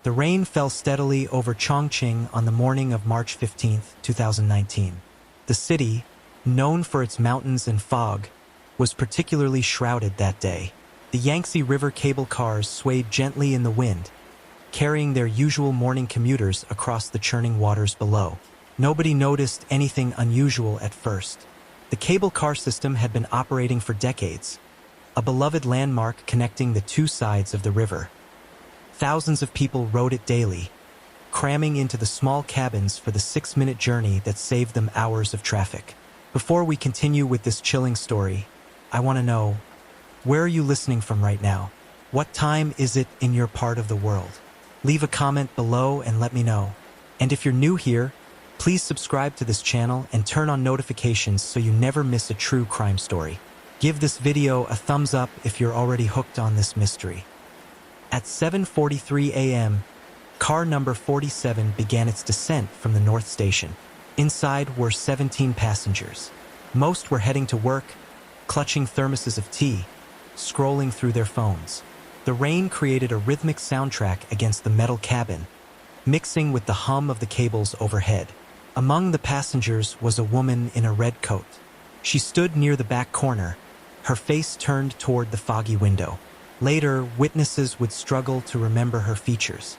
The rain fell steadily over Chongqing on the morning of March 15, 2019. The city, known for its mountains and fog, was particularly shrouded that day. The Yangtze River cable cars swayed gently in the wind, carrying their usual morning commuters across the churning waters below. Nobody noticed anything unusual at first. The cable car system had been operating for decades, a beloved landmark connecting the two sides of the river. Thousands of people rode it daily, cramming into the small cabins for the 6-minute journey that saved them hours of traffic. Before we continue with this chilling story, I want to know, where are you listening from right now? What time is it in your part of the world? Leave a comment below and let me know. And if you're new here, please subscribe to this channel and turn on notifications so you never miss a true crime story. Give this video a thumbs up if you're already hooked on this mystery. At 7:43 a.m., car number 47 began its descent from the North Station. Inside were 17 passengers. Most were heading to work, clutching thermoses of tea, scrolling through their phones. The rain created a rhythmic soundtrack against the metal cabin, mixing with the hum of the cables overhead. Among the passengers was a woman in a red coat. She stood near the back corner, her face turned toward the foggy window. Later, witnesses would struggle to remember her features.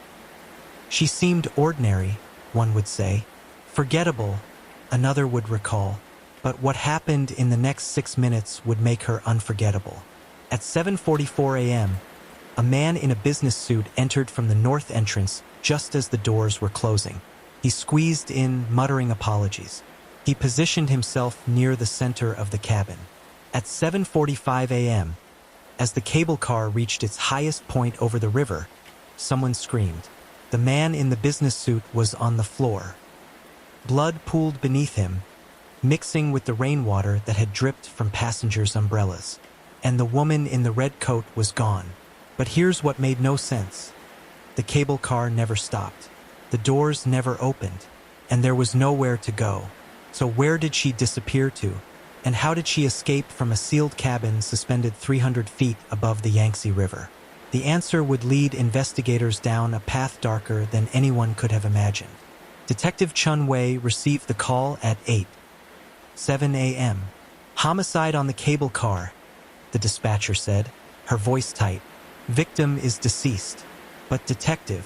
She seemed ordinary, one would say. Forgettable, another would recall. But what happened in the next 6 minutes would make her unforgettable. At 7:44 a.m., a man in a business suit entered from the north entrance just as the doors were closing. He squeezed in, muttering apologies. He positioned himself near the center of the cabin. At 7:45 a.m., as the cable car reached its highest point over the river, someone screamed. The man in the business suit was on the floor. Blood pooled beneath him, mixing with the rainwater that had dripped from passengers' umbrellas. And the woman in the red coat was gone. But here's what made no sense. The cable car never stopped. The doors never opened, and there was nowhere to go. So where did she disappear to? And how did she escape from a sealed cabin suspended 300 feet above the Yangtze River? The answer would lead investigators down a path darker than anyone could have imagined. Detective Chun Wei received the call at 8:07 a.m. Homicide on the cable car, the dispatcher said, her voice tight. Victim is deceased. But detective,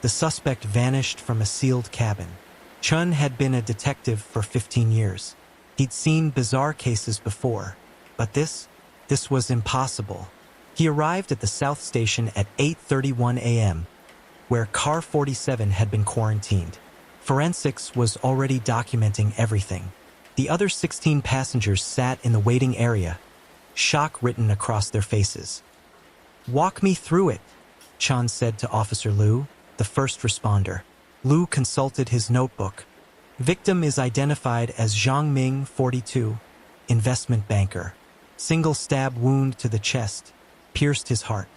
the suspect vanished from a sealed cabin. Chun had been a detective for 15 years. He'd seen bizarre cases before, but this was impossible. He arrived at the South Station at 8:31 a.m., where car 47 had been quarantined. Forensics was already documenting everything. The other 16 passengers sat in the waiting area, shock written across their faces. "Walk me through it," Chan said to Officer Liu, the first responder. Liu consulted his notebook. Victim is identified as Zhang Ming, 42, investment banker. Single stab wound to the chest, pierced his heart.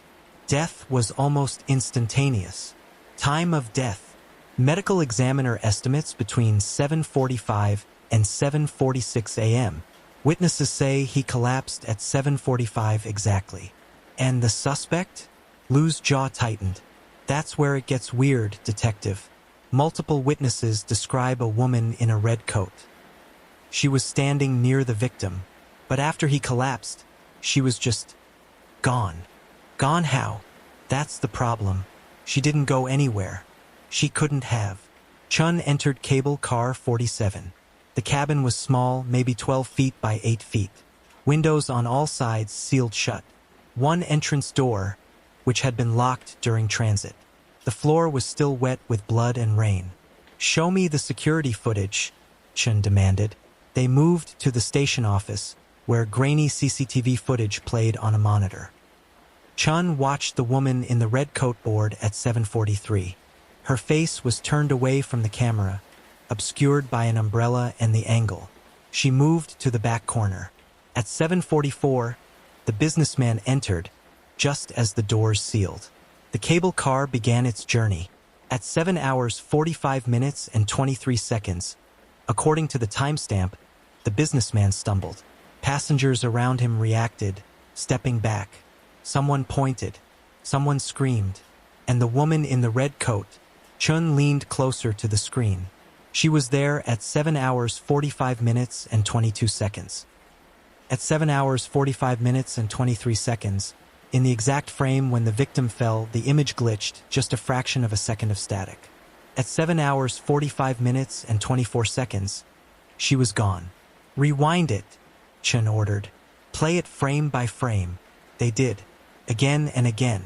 Death was almost instantaneous. Time of death. Medical examiner estimates between 7:45 and 7:46 a.m. Witnesses say he collapsed at 7:45 exactly. And the suspect? Liu's jaw tightened. That's where it gets weird, detective. Multiple witnesses describe a woman in a red coat. She was standing near the victim, but after he collapsed, she was just gone. Gone how? That's the problem. She didn't go anywhere. She couldn't have. Chun entered cable car 47. The cabin was small, maybe 12 feet by 8 feet. Windows on all sides sealed shut. One entrance door, which had been locked during transit. The floor was still wet with blood and rain. "Show me the security footage," Chun demanded. They moved to the station office, where grainy CCTV footage played on a monitor. Chun watched the woman in the red coat board at 7:43. Her face was turned away from the camera, obscured by an umbrella and the angle. She moved to the back corner. At 7:44, the businessman entered, just as the doors sealed. The cable car began its journey. At 7 hours 45 minutes and 23 seconds, according to the timestamp, the businessman stumbled. Passengers around him reacted, stepping back. Someone pointed. Someone screamed. And the woman in the red coat, Chun leaned closer to the screen. She was there at 7 hours 45 minutes and 22 seconds. At 7 hours 45 minutes and 23 seconds, in the exact frame when the victim fell, the image glitched just a fraction of a second of static. At 7 hours 45 minutes and 24 seconds, she was gone. Rewind it, Chun ordered. Play it frame by frame. They did. Again and again.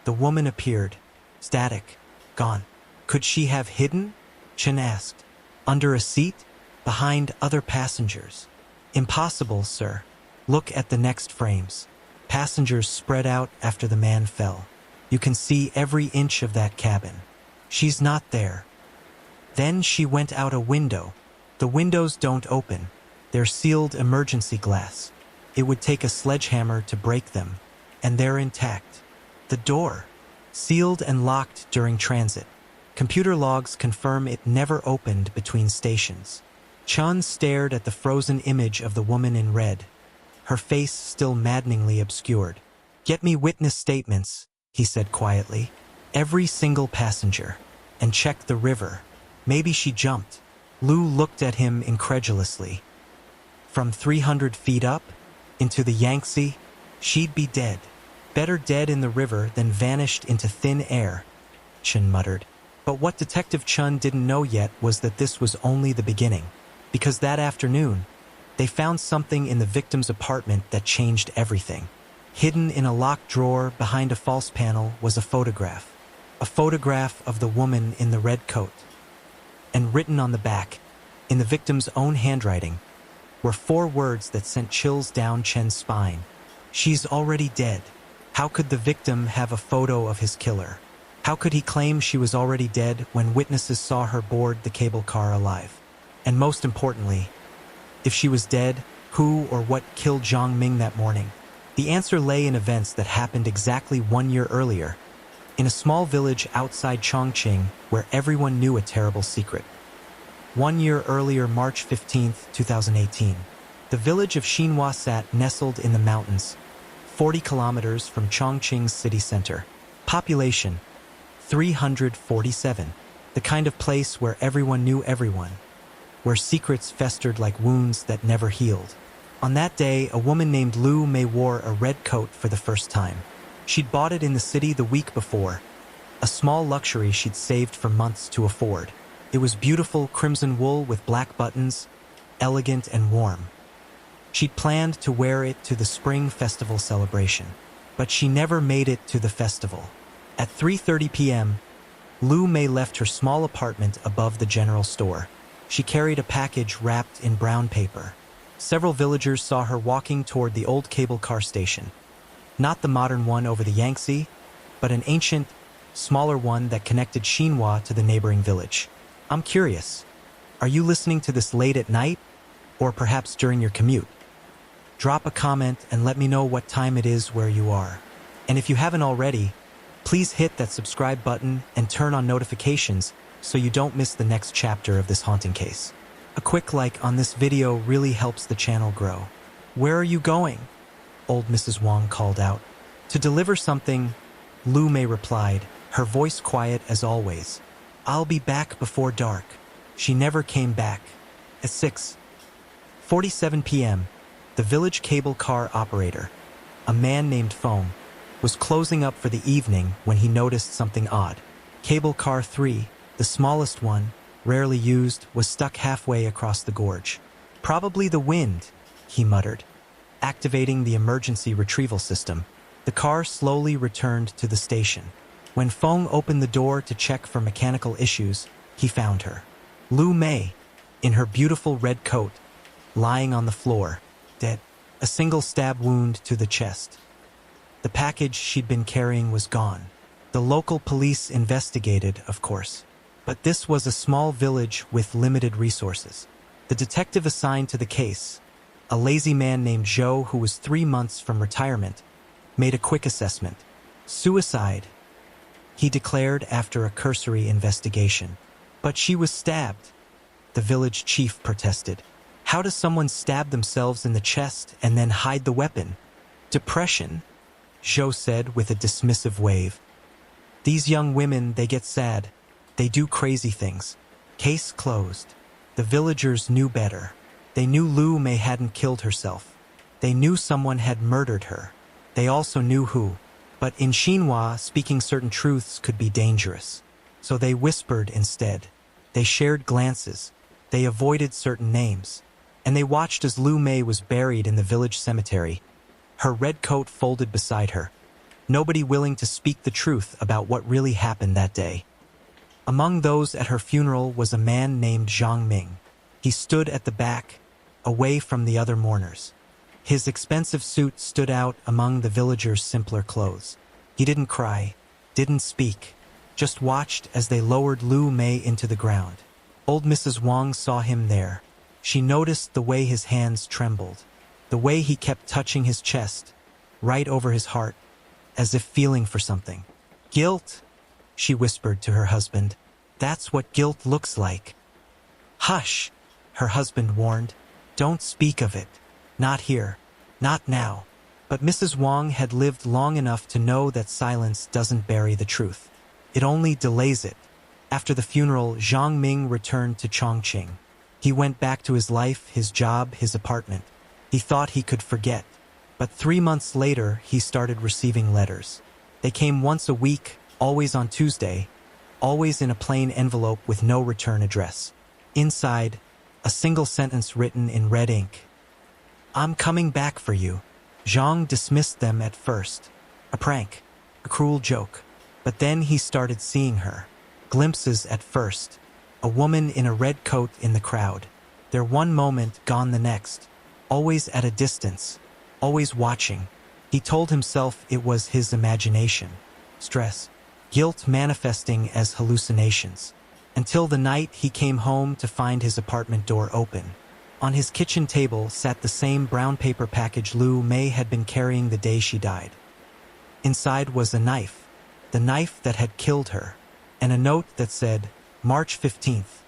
The woman appeared. Static. Gone. Could she have hidden? Chun asked. Under a seat? Behind other passengers? Impossible, sir. Look at the next frames. Passengers spread out after the man fell. You can see every inch of that cabin. She's not there. Then she went out a window. The windows don't open. They're sealed emergency glass. It would take a sledgehammer to break them, and they're intact. The door, sealed and locked during transit. Computer logs confirm it never opened between stations. Chun stared at the frozen image of the woman in red, her face still maddeningly obscured. Get me witness statements, he said quietly. Every single passenger. And check the river. Maybe she jumped. Lu looked at him incredulously. From 300 feet up? Into the Yangtze? She'd be dead. Better dead in the river than vanished into thin air, Chun muttered. But what Detective Chun didn't know yet was that this was only the beginning. Because that afternoon, they found something in the victim's apartment that changed everything. Hidden in a locked drawer behind a false panel was a photograph. A photograph of the woman in the red coat. And written on the back, in the victim's own handwriting, were 4 words that sent chills down Chen's spine. She's already dead. How could the victim have a photo of his killer? How could he claim she was already dead when witnesses saw her board the cable car alive? And most importantly, if she was dead, who or what killed Zhang Ming that morning? The answer lay in events that happened exactly 1 year earlier, in a small village outside Chongqing where everyone knew a terrible secret. 1 year earlier, March 15, 2018, the village of Xinhua sat nestled in the mountains, 40 kilometers from Chongqing's city center. Population, 347. The kind of place where everyone knew everyone, where secrets festered like wounds that never healed. On that day, a woman named Lu Mei wore a red coat for the first time. She'd bought it in the city the week before, a small luxury she'd saved for months to afford. It was beautiful crimson wool with black buttons, elegant and warm. She'd planned to wear it to the Spring Festival celebration, but she never made it to the festival. At 3:30 p.m., Lu Mei left her small apartment above the general store. She carried a package wrapped in brown paper. Several villagers saw her walking toward the old cable car station. Not the modern one over the Yangtze, but an ancient, smaller one that connected Xinhua to the neighboring village. I'm curious, are you listening to this late at night, or perhaps during your commute? Drop a comment and let me know what time it is where you are. And if you haven't already, please hit that subscribe button and turn on notifications so you don't miss the next chapter of this haunting case. A quick like on this video really helps the channel grow. Where are you going? Old Mrs. Wang called out. To deliver something, Lu Mei replied, her voice quiet as always. I'll be back before dark. She never came back. At 6:47 p.m., the village cable car operator, a man named Feng, was closing up for the evening when he noticed something odd. Cable car 3, the smallest one, rarely used, was stuck halfway across the gorge. Probably the wind, he muttered. Activating the emergency retrieval system, the car slowly returned to the station. When Feng opened the door to check for mechanical issues, he found her. Lu Mei, in her beautiful red coat, lying on the floor, dead. A single stab wound to the chest. The package she'd been carrying was gone. The local police investigated, of course. But this was a small village with limited resources. The detective assigned to the case, a lazy man named Zhou who was 3 months from retirement, made a quick assessment. Suicide, he declared after a cursory investigation. But she was stabbed, the village chief protested. How does someone stab themselves in the chest and then hide the weapon? Depression, Zhou said with a dismissive wave. These young women, they get sad. They do crazy things. Case closed. The villagers knew better. They knew Lu Mei hadn't killed herself. They knew someone had murdered her. They also knew who. But in Xinhua, speaking certain truths could be dangerous. So they whispered instead. They shared glances. They avoided certain names. And they watched as Lu Mei was buried in the village cemetery, her red coat folded beside her. Nobody willing to speak the truth about what really happened that day. Among those at her funeral was a man named Zhang Ming. He stood at the back, away from the other mourners. His expensive suit stood out among the villagers' simpler clothes. He didn't cry, didn't speak, just watched as they lowered Lu Mei into the ground. Old Mrs. Wang saw him there. She noticed the way his hands trembled, the way he kept touching his chest, right over his heart, as if feeling for something. Guilt, she whispered to her husband. That's what guilt looks like. Hush, her husband warned. Don't speak of it. Not here. Not now. But Mrs. Wang had lived long enough to know that silence doesn't bury the truth. It only delays it. After the funeral, Zhang Ming returned to Chongqing. He went back to his life, his job, his apartment. He thought he could forget. But 3 months later, he started receiving letters. They came once a week, always on Tuesday, always in a plain envelope with no return address. Inside, a single sentence written in red ink. I'm coming back for you. Zhang dismissed them at first. A prank, a cruel joke. But then he started seeing her. Glimpses at first. A woman in a red coat in the crowd. There one moment, gone the next. Always at a distance. Always watching. He told himself it was his imagination. Stress. Guilt manifesting as hallucinations. Until the night he came home to find his apartment door open. On his kitchen table sat the same brown paper package Lu Mei had been carrying the day she died. Inside was a knife. The knife that had killed her. And a note that said, March 15th.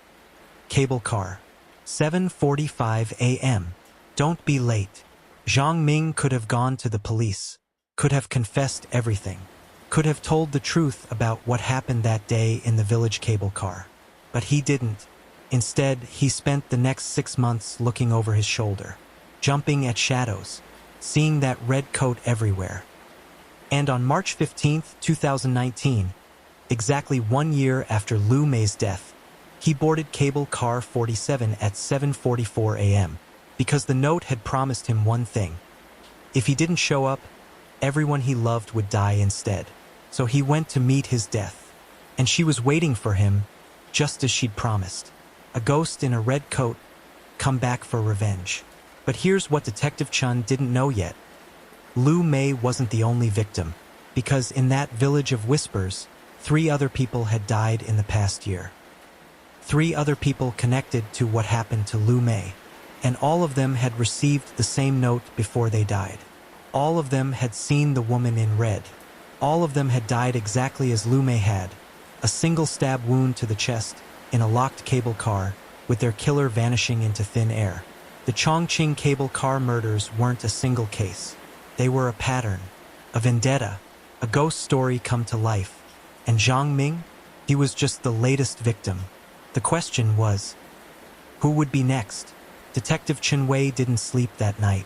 Cable car. 7:45 a.m. Don't be late. Zhang Ming could have gone to the police. Could have confessed everything. Could have told the truth about what happened that day in the village cable car. But he didn't. Instead, he spent the next 6 months looking over his shoulder, jumping at shadows, seeing that red coat everywhere. And on March 15th, 2019, exactly 1 year after Lu Mei's death, he boarded cable car 47 at 7:44 a.m. because the note had promised him one thing. If he didn't show up, everyone he loved would die instead. So he went to meet his death. And she was waiting for him, just as she'd promised. A ghost in a red coat, come back for revenge. But here's what Detective Chun didn't know yet. Lu Mei wasn't the only victim, because in that village of whispers, 3 other people had died in the past year. 3 other people connected to what happened to Lu Mei, and all of them had received the same note before they died. All of them had seen the woman in red. All of them had died exactly as Lu Mei had, a single stab wound to the chest, in a locked cable car, with their killer vanishing into thin air. The Chongqing cable car murders weren't a single case. They were a pattern, a vendetta, a ghost story come to life. And Zhang Ming? He was just the latest victim. The question was, who would be next? Detective Chen Wei didn't sleep that night.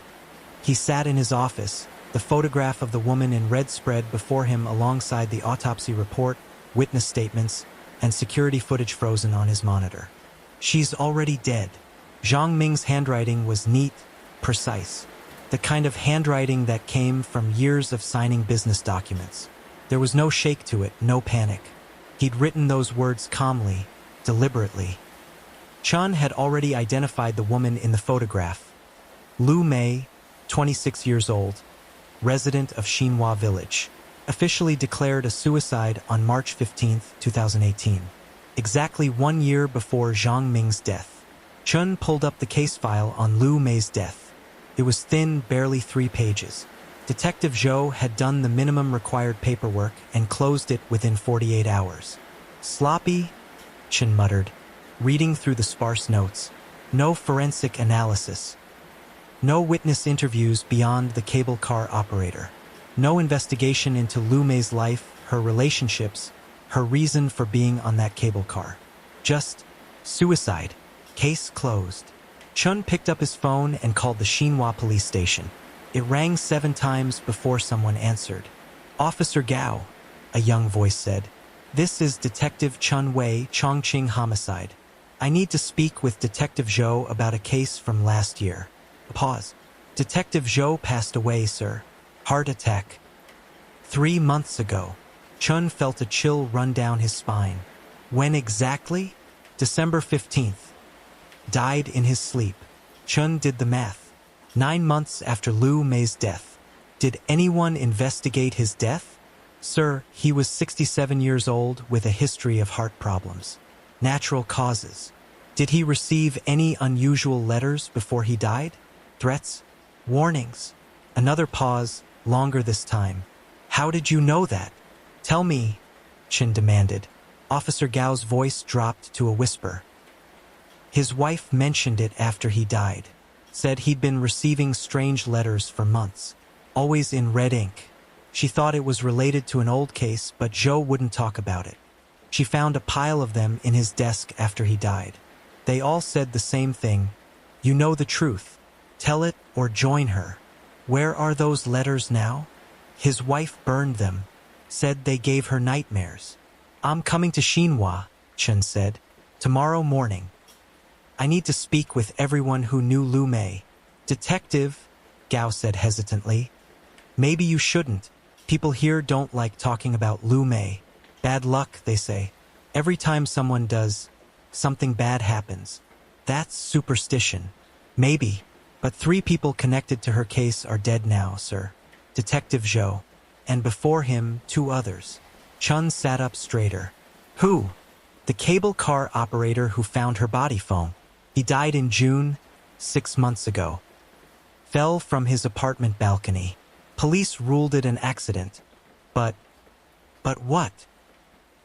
He sat in his office, the photograph of the woman in red spread before him alongside the autopsy report, witness statements, and security footage frozen on his monitor. She's already dead. Zhang Ming's handwriting was neat, precise. The kind of handwriting that came from years of signing business documents. There was no shake to it, no panic. He'd written those words calmly, deliberately. Chun had already identified the woman in the photograph. Lu Mei, 26 years old, resident of Xinhua Village, officially declared a suicide on March 15, 2018, exactly 1 year before Zhang Ming's death. Chun pulled up the case file on Lu Mei's death. It was thin, barely 3 pages. Detective Zhou had done the minimum required paperwork and closed it within 48 hours. Sloppy, Chen muttered, reading through the sparse notes. No forensic analysis. No witness interviews beyond the cable car operator. No investigation into Lu Mei's life, her relationships, her reason for being on that cable car. Just suicide. Case closed. Chun picked up his phone and called the Xinhua police station. It rang 7 times before someone answered. "Officer Gao," a young voice said. "This is Detective Chun Wei, Chongqing homicide. I need to speak with Detective Zhou about a case from last year." Pause. "Detective Zhou passed away, sir. Heart attack." 3 months ago. Chun felt a chill run down his spine. When exactly? December 15th. Died in his sleep. Chun did the math. 9 months after Lu Mei's death. Did anyone investigate his death? "Sir, he was 67 years old with a history of heart problems. Natural causes." "Did he receive any unusual letters before he died? Threats? Warnings?" Another pause, longer this time. "How did you know that? Tell me," Chin demanded. Officer Gao's voice dropped to a whisper. "His wife mentioned it after he died. Said he'd been receiving strange letters for months, always in red ink. She thought it was related to an old case, but Zhou wouldn't talk about it. She found a pile of them in his desk after he died. They all said the same thing. You know the truth. Tell it or join her. Where are those letters now? His wife burned them. Said they gave her nightmares. I'm coming to Xinhua, Chen said. Tomorrow morning. I need to speak with everyone who knew Lu Mei. Detective, Gao said hesitantly. Maybe you shouldn't. People here don't like talking about Lu Mei. Bad luck, they say. Every time someone does, something bad happens. That's superstition. Maybe. But 3 people connected to her case are dead now, sir. Detective Zhou. And before him, 2 others. Chun sat up straighter. Who? The cable car operator who found her body foam. He died in June, 6 months ago. Fell from his apartment balcony. Police ruled it an accident. But what?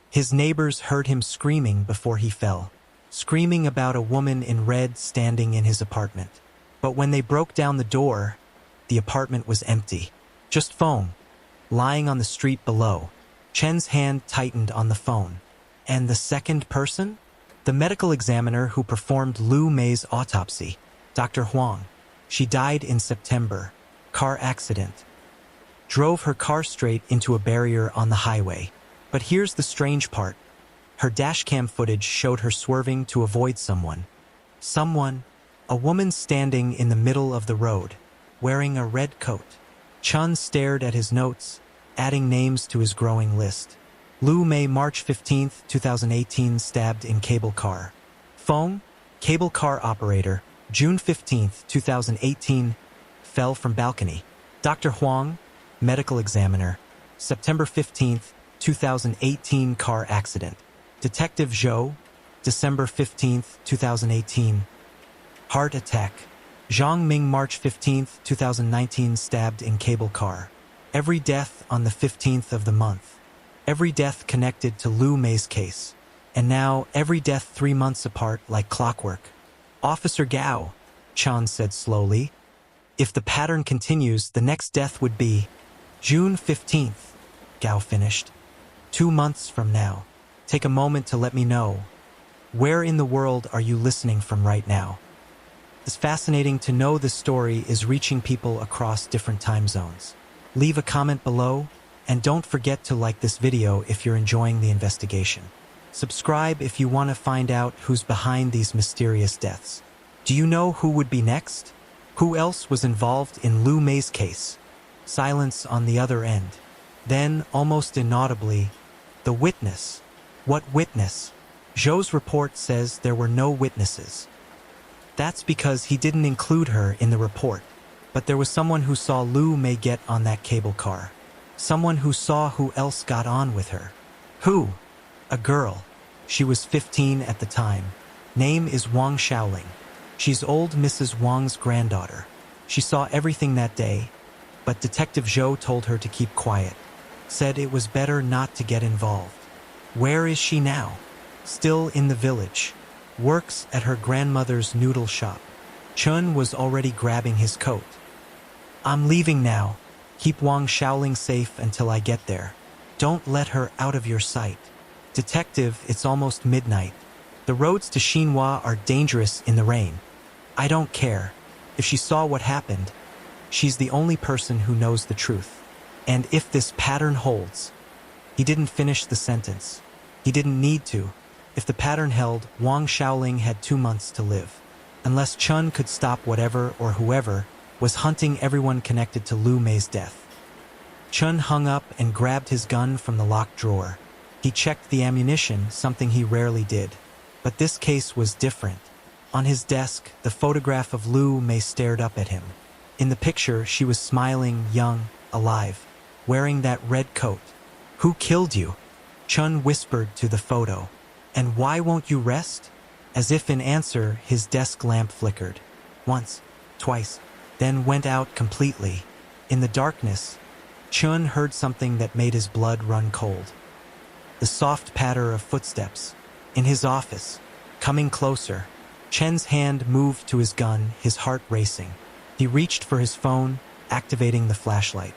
His neighbors heard him screaming before he fell. Screaming about a woman in red standing in his apartment. But when they broke down the door, the apartment was empty. Just foam. Lying on the street below. Chen's hand tightened on the phone. And the second person? The medical examiner who performed Lu Mei's autopsy. Dr. Huang. She died in September. Car accident. Drove her car straight into a barrier on the highway. But here's the strange part. Her dashcam footage showed her swerving to avoid someone. Someone, a woman standing in the middle of the road, wearing a red coat. Chun stared at his notes, adding names to his growing list. Lu Mei, March 15, 2018, stabbed in cable car. Feng, cable car operator, June 15, 2018, fell from balcony. Dr. Huang, medical examiner, September 15, 2018, car accident. Detective Zhou, December 15, 2018, heart attack. Zhang Ming, March 15, 2019, stabbed in cable car. Every death on the 15th of the month. Every death connected to Lu Mei's case. And now every death 3 months apart like clockwork. Officer Gao, Chan said slowly. If the pattern continues, the next death would be June 15th, Gao finished. 2 months from now. Take a moment to let me know. Where in the world are you listening from right now? It's fascinating to know this story is reaching people across different time zones. Leave a comment below, and don't forget to like this video if you're enjoying the investigation. Subscribe if you want to find out who's behind these mysterious deaths. Do you know who would be next? Who else was involved in Lu Mei's case? Silence on the other end. Then, almost inaudibly, the witness. What witness? Zhou's report says there were no witnesses. That's because he didn't include her in the report. But there was someone who saw Lu Mei get on that cable car. Someone who saw who else got on with her. Who? A girl. She was 15 at the time. Name is Wang Xiaoling. She's old Mrs. Wang's granddaughter. She saw everything that day, but Detective Zhou told her to keep quiet. Said it was better not to get involved. Where is she now? Still in the village. Works at her grandmother's noodle shop. Chun was already grabbing his coat. I'm leaving now. Keep Wang Xiaoling safe until I get there. Don't let her out of your sight. Detective, it's almost midnight. The roads to Xinhua are dangerous in the rain. I don't care. If she saw what happened, she's the only person who knows the truth. And if this pattern holds..." He didn't finish the sentence. He didn't need to. If the pattern held, Wang Xiaoling had 2 months to live. Unless Chun could stop whatever or whoever was hunting everyone connected to Lu Mei's death. Chun hung up and grabbed his gun from the locked drawer. He checked the ammunition, something he rarely did. But this case was different. On his desk, the photograph of Lu Mei stared up at him. In the picture, she was smiling, young, alive, wearing that red coat. "Who killed you?" Chun whispered to the photo. "And why won't you rest?" As if in answer, his desk lamp flickered. Once, twice, then went out completely. In the darkness, Chun heard something that made his blood run cold. The soft patter of footsteps. In his office, coming closer. Chen's hand moved to his gun, his heart racing. He reached for his phone, activating the flashlight.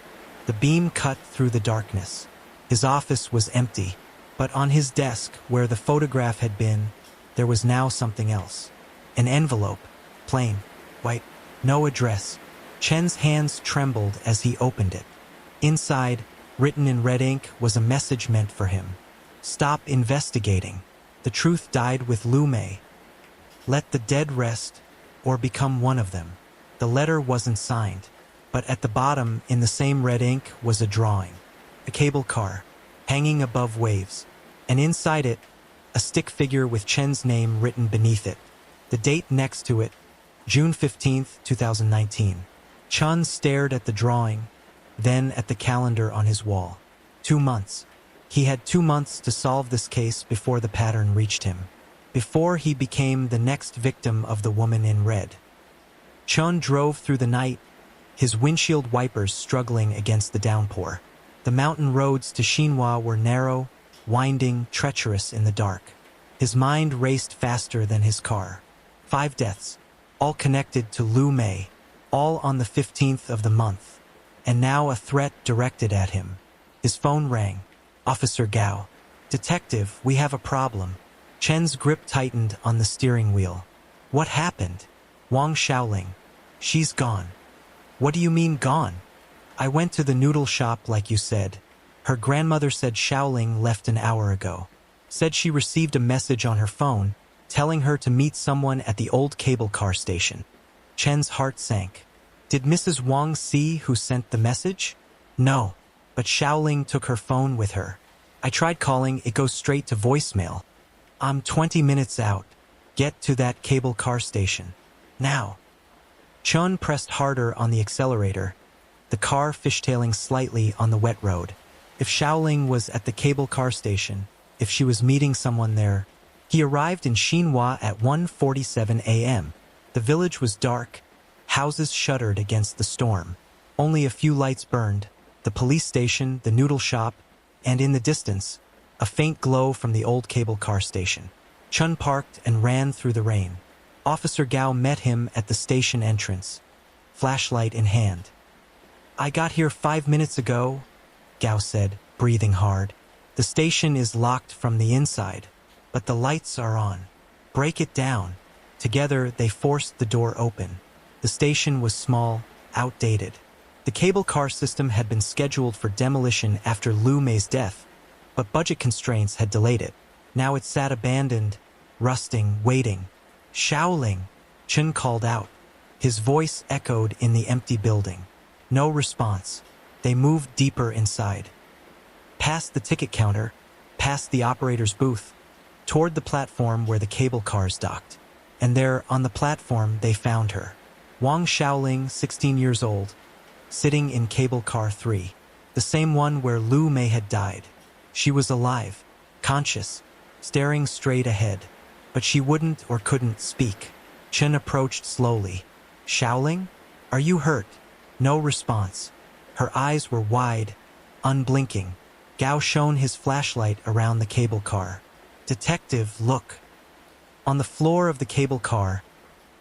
The beam cut through the darkness. His office was empty, but on his desk, where the photograph had been, there was now something else. An envelope, plain, white, no address. Chen's hands trembled as he opened it. Inside, written in red ink, was a message meant for him. "Stop investigating. The truth died with Lu Mei. Let the dead rest, or become one of them." The letter wasn't signed, but at the bottom, in the same red ink, was a drawing. A cable car, hanging above waves, and inside it, a stick figure with Chen's name written beneath it. The date next to it, June 15th, 2019. Chun stared at the drawing, then at the calendar on his wall. 2 months. He had 2 months to solve this case before the pattern reached him. Before he became the next victim of the woman in red. Chun drove through the night, his windshield wipers struggling against the downpour. The mountain roads to Xinhua were narrow, winding, treacherous in the dark. His mind raced faster than his car. 5 deaths, all connected to Lu Mei, all on the 15th of the month. And now a threat directed at him. His phone rang. "Officer Gao." "Detective, we have a problem." Chen's grip tightened on the steering wheel. "What happened?" "Wang Xiaoling. She's gone." "What do you mean gone?" "I went to the noodle shop like you said. Her grandmother said Xiaoling left an hour ago. Said she received a message on her phone telling her to meet someone at the old cable car station." Chen's heart sank. Did Mrs. Wang see who sent the message? No, but Xiaoling took her phone with her. "I tried calling, it goes straight to voicemail." "I'm 20 minutes out. Get to that cable car station. Now." Chun pressed harder on the accelerator, the car fishtailing slightly on the wet road. If Xiaoling was at the cable car station, if she was meeting someone there. He arrived in Xinhua at 1:47 a.m. The village was dark, houses shuttered against the storm. Only a few lights burned, the police station, the noodle shop, and in the distance, a faint glow from the old cable car station. Chun parked and ran through the rain. Officer Gao met him at the station entrance, flashlight in hand. "I got here 5 minutes ago," Gao said, breathing hard. "The station is locked from the inside, but the lights are on. Break it down." Together, they forced the door open. The station was small, outdated. The cable car system had been scheduled for demolition after Lu Mei's death, but budget constraints had delayed it. Now it sat abandoned, rusting, waiting. "Xiaoling," Chun called out. His voice echoed in the empty building. No response. They moved deeper inside. Past the ticket counter, past the operator's booth, toward the platform where the cable cars docked. And there, on the platform, they found her. Wang Xiaoling, 16 years old, sitting in cable car 3, the same one where Lu Mei had died. She was alive, conscious, staring straight ahead, but she wouldn't or couldn't speak. Chen approached slowly. "Xiaoling? Are you hurt?" No response. Her eyes were wide, unblinking. Gao shone his flashlight around the cable car. "Detective, look." On the floor of the cable car,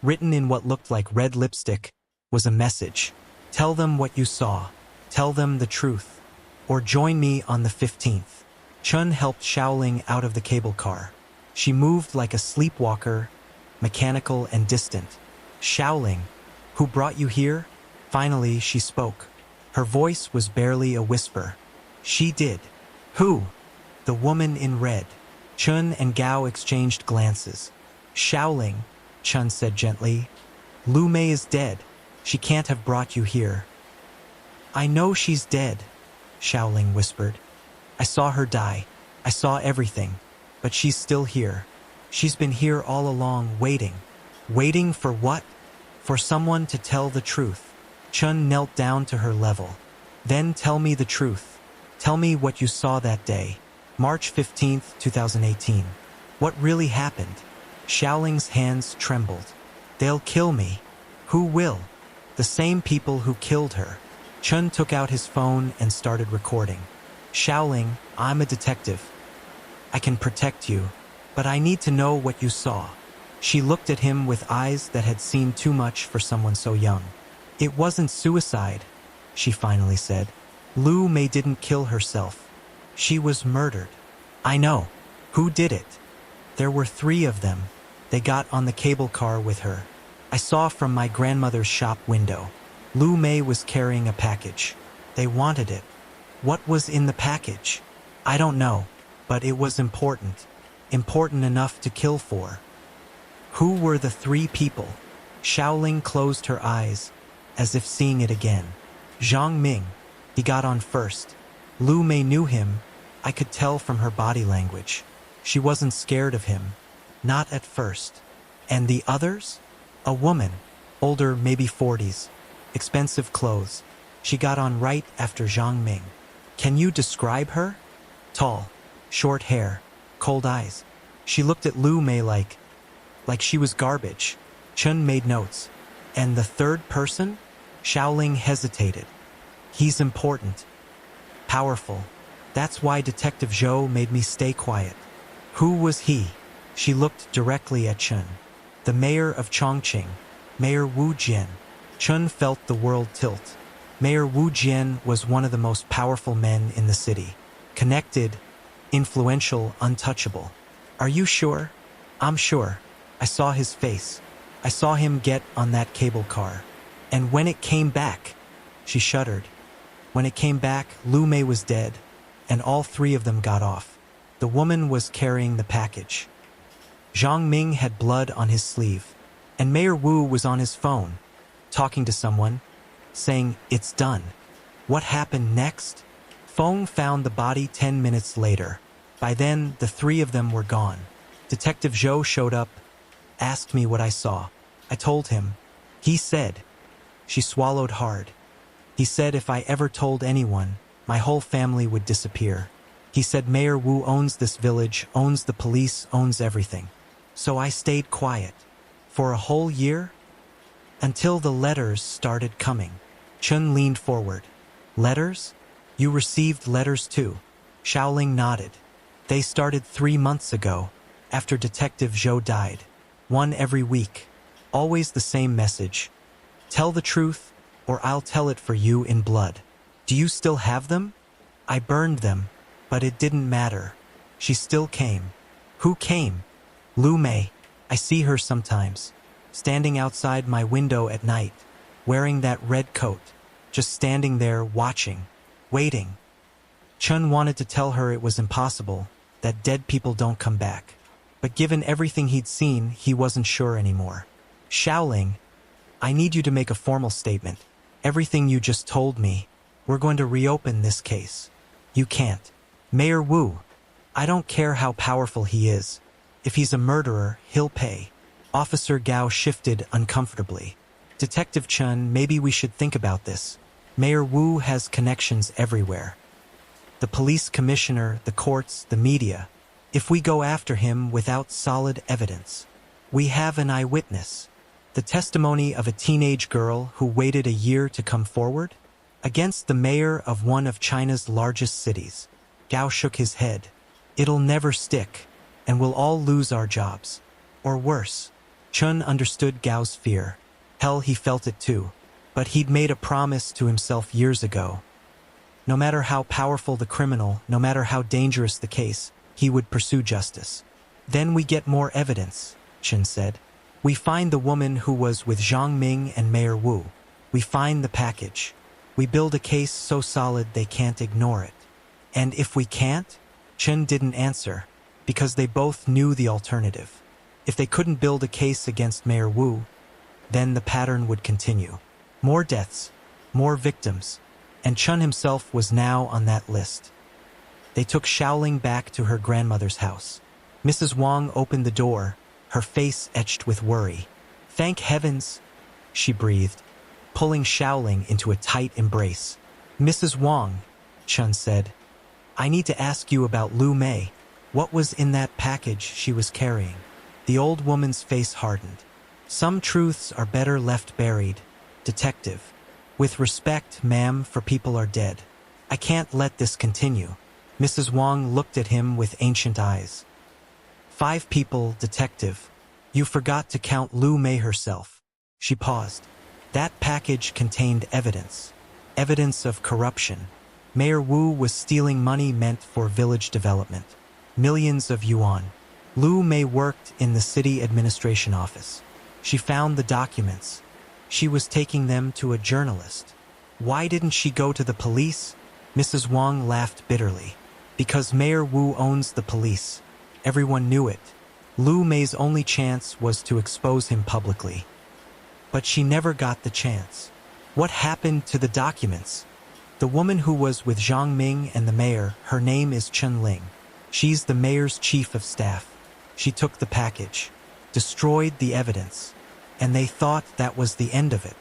written in what looked like red lipstick, was a message. "Tell them what you saw. Tell them the truth. Or join me on the 15th. Chun helped Xiaoling out of the cable car. She moved like a sleepwalker, mechanical and distant. Xiaoling, who brought you here? Finally, she spoke. Her voice was barely a whisper. She did. Who? The woman in red. Chun and Gao exchanged glances. Xiaoling, Chun said gently. Lu Mei is dead. She can't have brought you here. I know she's dead, Xiaoling whispered. I saw her die. I saw everything. But she's still here. She's been here all along, waiting. Waiting for what? For someone to tell the truth. Chun knelt down to her level. Then tell me the truth. Tell me what you saw that day. March 15th, 2018. What really happened? Xiaoling's hands trembled. They'll kill me. Who will? The same people who killed her. Chun took out his phone and started recording. Xiaoling, I'm a detective. I can protect you, but I need to know what you saw. She looked at him with eyes that had seen too much for someone so young. It wasn't suicide, she finally said. Lu Mei didn't kill herself. She was murdered. I know. Who did it? There were 3 of them. They got on the cable car with her. I saw from my grandmother's shop window. Lu Mei was carrying a package. They wanted it. What was in the package? I don't know, but it was important. Important enough to kill for. Who were the 3 people? Xiaoling closed her eyes, as if seeing it again. Zhang Ming. He got on first. Lu Mei knew him. I could tell from her body language. She wasn't scared of him. Not at first. And the others? A woman. Older, maybe 40s. Expensive clothes. She got on right after Zhang Ming. Can you describe her? Tall. Short hair. Cold eyes. She looked at Lu Mei like she was garbage. Chun made notes. And the 3rd person? Xiaoling hesitated. He's important. Powerful. That's why Detective Zhou made me stay quiet. Who was he? She looked directly at Chun. The mayor of Chongqing, Mayor Wu Jian. Chun felt the world tilt. Mayor Wu Jian was one of the most powerful men in the city. Connected, influential, untouchable. Are you sure? I'm sure. I saw his face. I saw him get on that cable car. And when it came back, she shuddered. When it came back, Lu Mei was dead, and all 3 of them got off. The woman was carrying the package. Zhang Ming had blood on his sleeve, and Mayor Wu was on his phone, talking to someone, saying, "It's done." What happened next? Feng found the body 10 minutes later. By then, the 3 of them were gone. Detective Zhou showed up, asked me what I saw. I told him. He said. She swallowed hard. He said if I ever told anyone, my whole family would disappear. He said Mayor Wu owns this village, owns the police, owns everything. So I stayed quiet. For a whole year? Until the letters started coming. Chun leaned forward. Letters? You received letters too. Xiaoling nodded. They started 3 months ago, after Detective Zhou died. 1 every week. Always the same message. Tell the truth, or I'll tell it for you in blood. Do you still have them? I burned them, but it didn't matter. She still came. Who came? Lu Mei. I see her sometimes, standing outside my window at night, wearing that red coat, just standing there watching, waiting. Chun wanted to tell her it was impossible, that dead people don't come back. But given everything he'd seen, he wasn't sure anymore. Xiaoling, I need you to make a formal statement. Everything you just told me, we're going to reopen this case. You can't. Mayor Wu, I don't care how powerful he is. If he's a murderer, he'll pay. Officer Gao shifted uncomfortably. Detective Chun, maybe we should think about this. Mayor Wu has connections everywhere. The police commissioner, the courts, the media. If we go after him without solid evidence, we have an eyewitness. The testimony of a teenage girl who waited a year to come forward? Against the mayor of one of China's largest cities. Gao shook his head. It'll never stick, and we'll all lose our jobs. Or worse. Chun understood Gao's fear. Hell, he felt it too. But he'd made a promise to himself years ago. No matter how powerful the criminal, no matter how dangerous the case, he would pursue justice. Then we get more evidence, Chen said. We find the woman who was with Zhang Ming and Mayor Wu. We find the package. We build a case so solid they can't ignore it. And if we can't? Chen didn't answer, because they both knew the alternative. If they couldn't build a case against Mayor Wu, then the pattern would continue. More deaths, more victims, and Chen himself was now on that list. They took Xiaoling back to her grandmother's house. Mrs. Wang opened the door, her face etched with worry. "Thank heavens," she breathed, pulling Xiaoling into a tight embrace. "Mrs. Wang," Chen said, "I need to ask you about Lu Mei. What was in that package she was carrying?" The old woman's face hardened. "Some truths are better left buried, detective. With respect, ma'am, for people are dead. I can't let this continue." Mrs. Wang looked at him with ancient eyes. "5 people, detective. You forgot to count Lu Mei herself." She paused. That package contained evidence. Evidence of corruption. Mayor Wu was stealing money meant for village development. Millions of yuan. Lu Mei worked in the city administration office. She found the documents. She was taking them to a journalist. Why didn't she go to the police? Mrs. Wang laughed bitterly. Because Mayor Wu owns the police. Everyone knew it. Lu Mei's only chance was to expose him publicly. But she never got the chance. What happened to the documents? The woman who was with Zhang Ming and the mayor, her name is Chen Ling. She's the mayor's chief of staff. She took the package, destroyed the evidence, and they thought that was the end of it.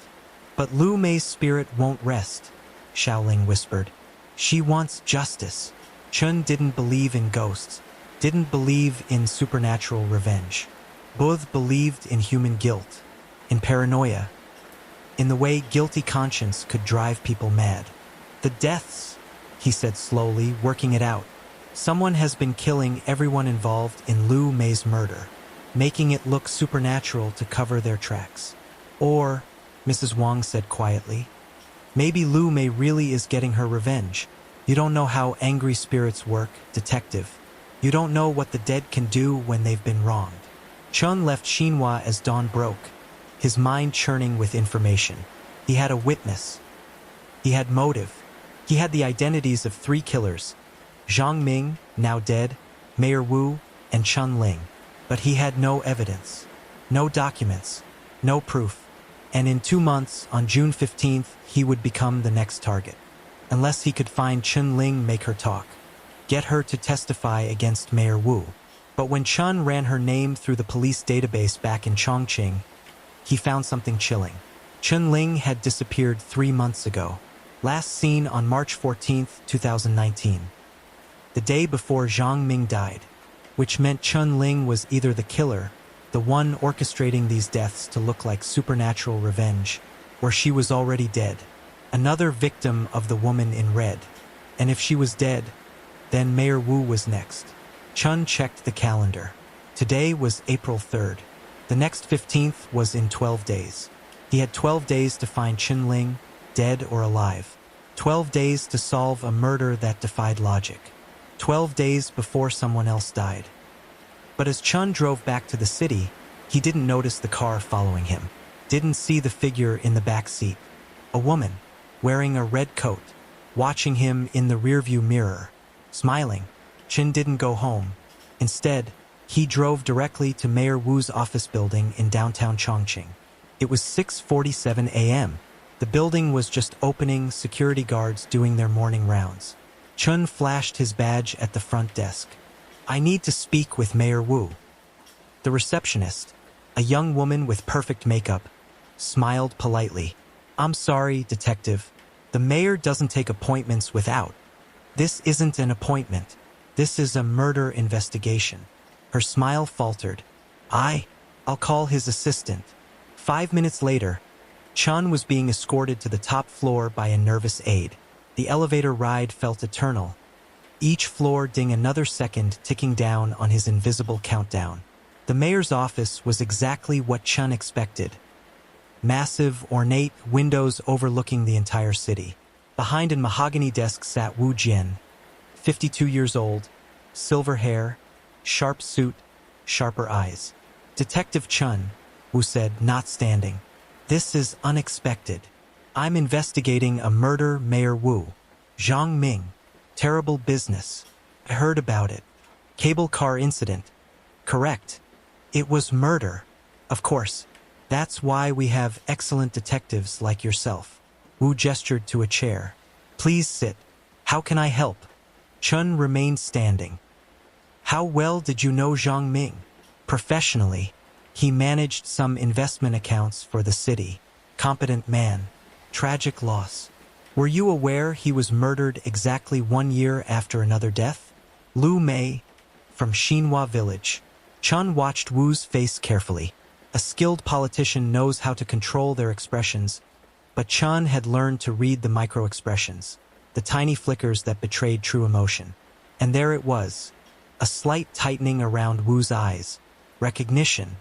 But Lu Mei's spirit won't rest, Xiaoling whispered. She wants justice. Chen didn't believe in ghosts, didn't believe in supernatural revenge. Both believed in human guilt, in paranoia, in the way guilty conscience could drive people mad. "The deaths," he said slowly, working it out. "Someone has been killing everyone involved in Lu Mei's murder, making it look supernatural to cover their tracks. Or," Mrs. Wang said quietly, "maybe Lu Mei really is getting her revenge. You don't know how angry spirits work, detective. You don't know what the dead can do when they've been wronged." Chen left Xinhua as dawn broke, his mind churning with information. He had a witness. He had motive. He had the identities of 3 killers, Zhang Ming, now dead, Mayor Wu, and Chen Ling. But he had no evidence, no documents, no proof. And in 2 months, on June 15th, he would become the next target. Unless he could find Chen Ling, make her talk, get her to testify against Mayor Wu. But when Chen ran her name through the police database back in Chongqing, he found something chilling. Chen Ling had disappeared 3 months ago, last seen on March 14th, 2019. The day before Zhang Ming died, which meant Chen Ling was either the killer, the one orchestrating these deaths to look like supernatural revenge, or she was already dead, another victim of the woman in red. And if she was dead, then Mayor Wu was next. Chen checked the calendar. Today was April 3rd. The next 15th was in 12 days. He had 12 days to find Chen Ling, dead or alive. 12 days to solve a murder that defied logic. 12 days before someone else died. But as Chen drove back to the city, he didn't notice the car following him. Didn't see the figure in the back seat. A woman, wearing a red coat, watching him in the rearview mirror, smiling. Chen didn't go home. Instead, he drove directly to Mayor Wu's office building in downtown Chongqing. It was 6:47 a.m. The building was just opening, security guards doing their morning rounds. Chen flashed his badge at the front desk. "I need to speak with Mayor Wu." The receptionist, a young woman with perfect makeup, smiled politely. "I'm sorry, detective. The mayor doesn't take appointments without. This isn't an appointment. This is a murder investigation." Her smile faltered. I'll call his assistant." 5 minutes later, Chen was being escorted to the top floor by a nervous aide. The elevator ride felt eternal, each floor ding another second ticking down on his invisible countdown. The mayor's office was exactly what Chen expected. Massive, ornate windows overlooking the entire city. Behind a mahogany desk sat Wu Jian, 52 years old, silver hair, sharp suit, sharper eyes. Detective Chun, Wu said, not standing. This is unexpected. I'm investigating a murder, Mayor Wu. Zhang Ming. Terrible business. I heard about it. Cable car incident. Correct. It was murder. Of course. That's why we have excellent detectives like yourself. Wu gestured to a chair. Please sit. How can I help? Chun remained standing. How well did you know Zhang Ming? Professionally. He managed some investment accounts for the city. Competent man. Tragic loss. Were you aware he was murdered exactly 1 year after another death? Lu Mei, from Xinhua village. Chun watched Wu's face carefully. A skilled politician knows how to control their expressions, but Chun had learned to read the micro-expressions, the tiny flickers that betrayed true emotion. And there it was, a slight tightening around Wu's eyes. Recognition.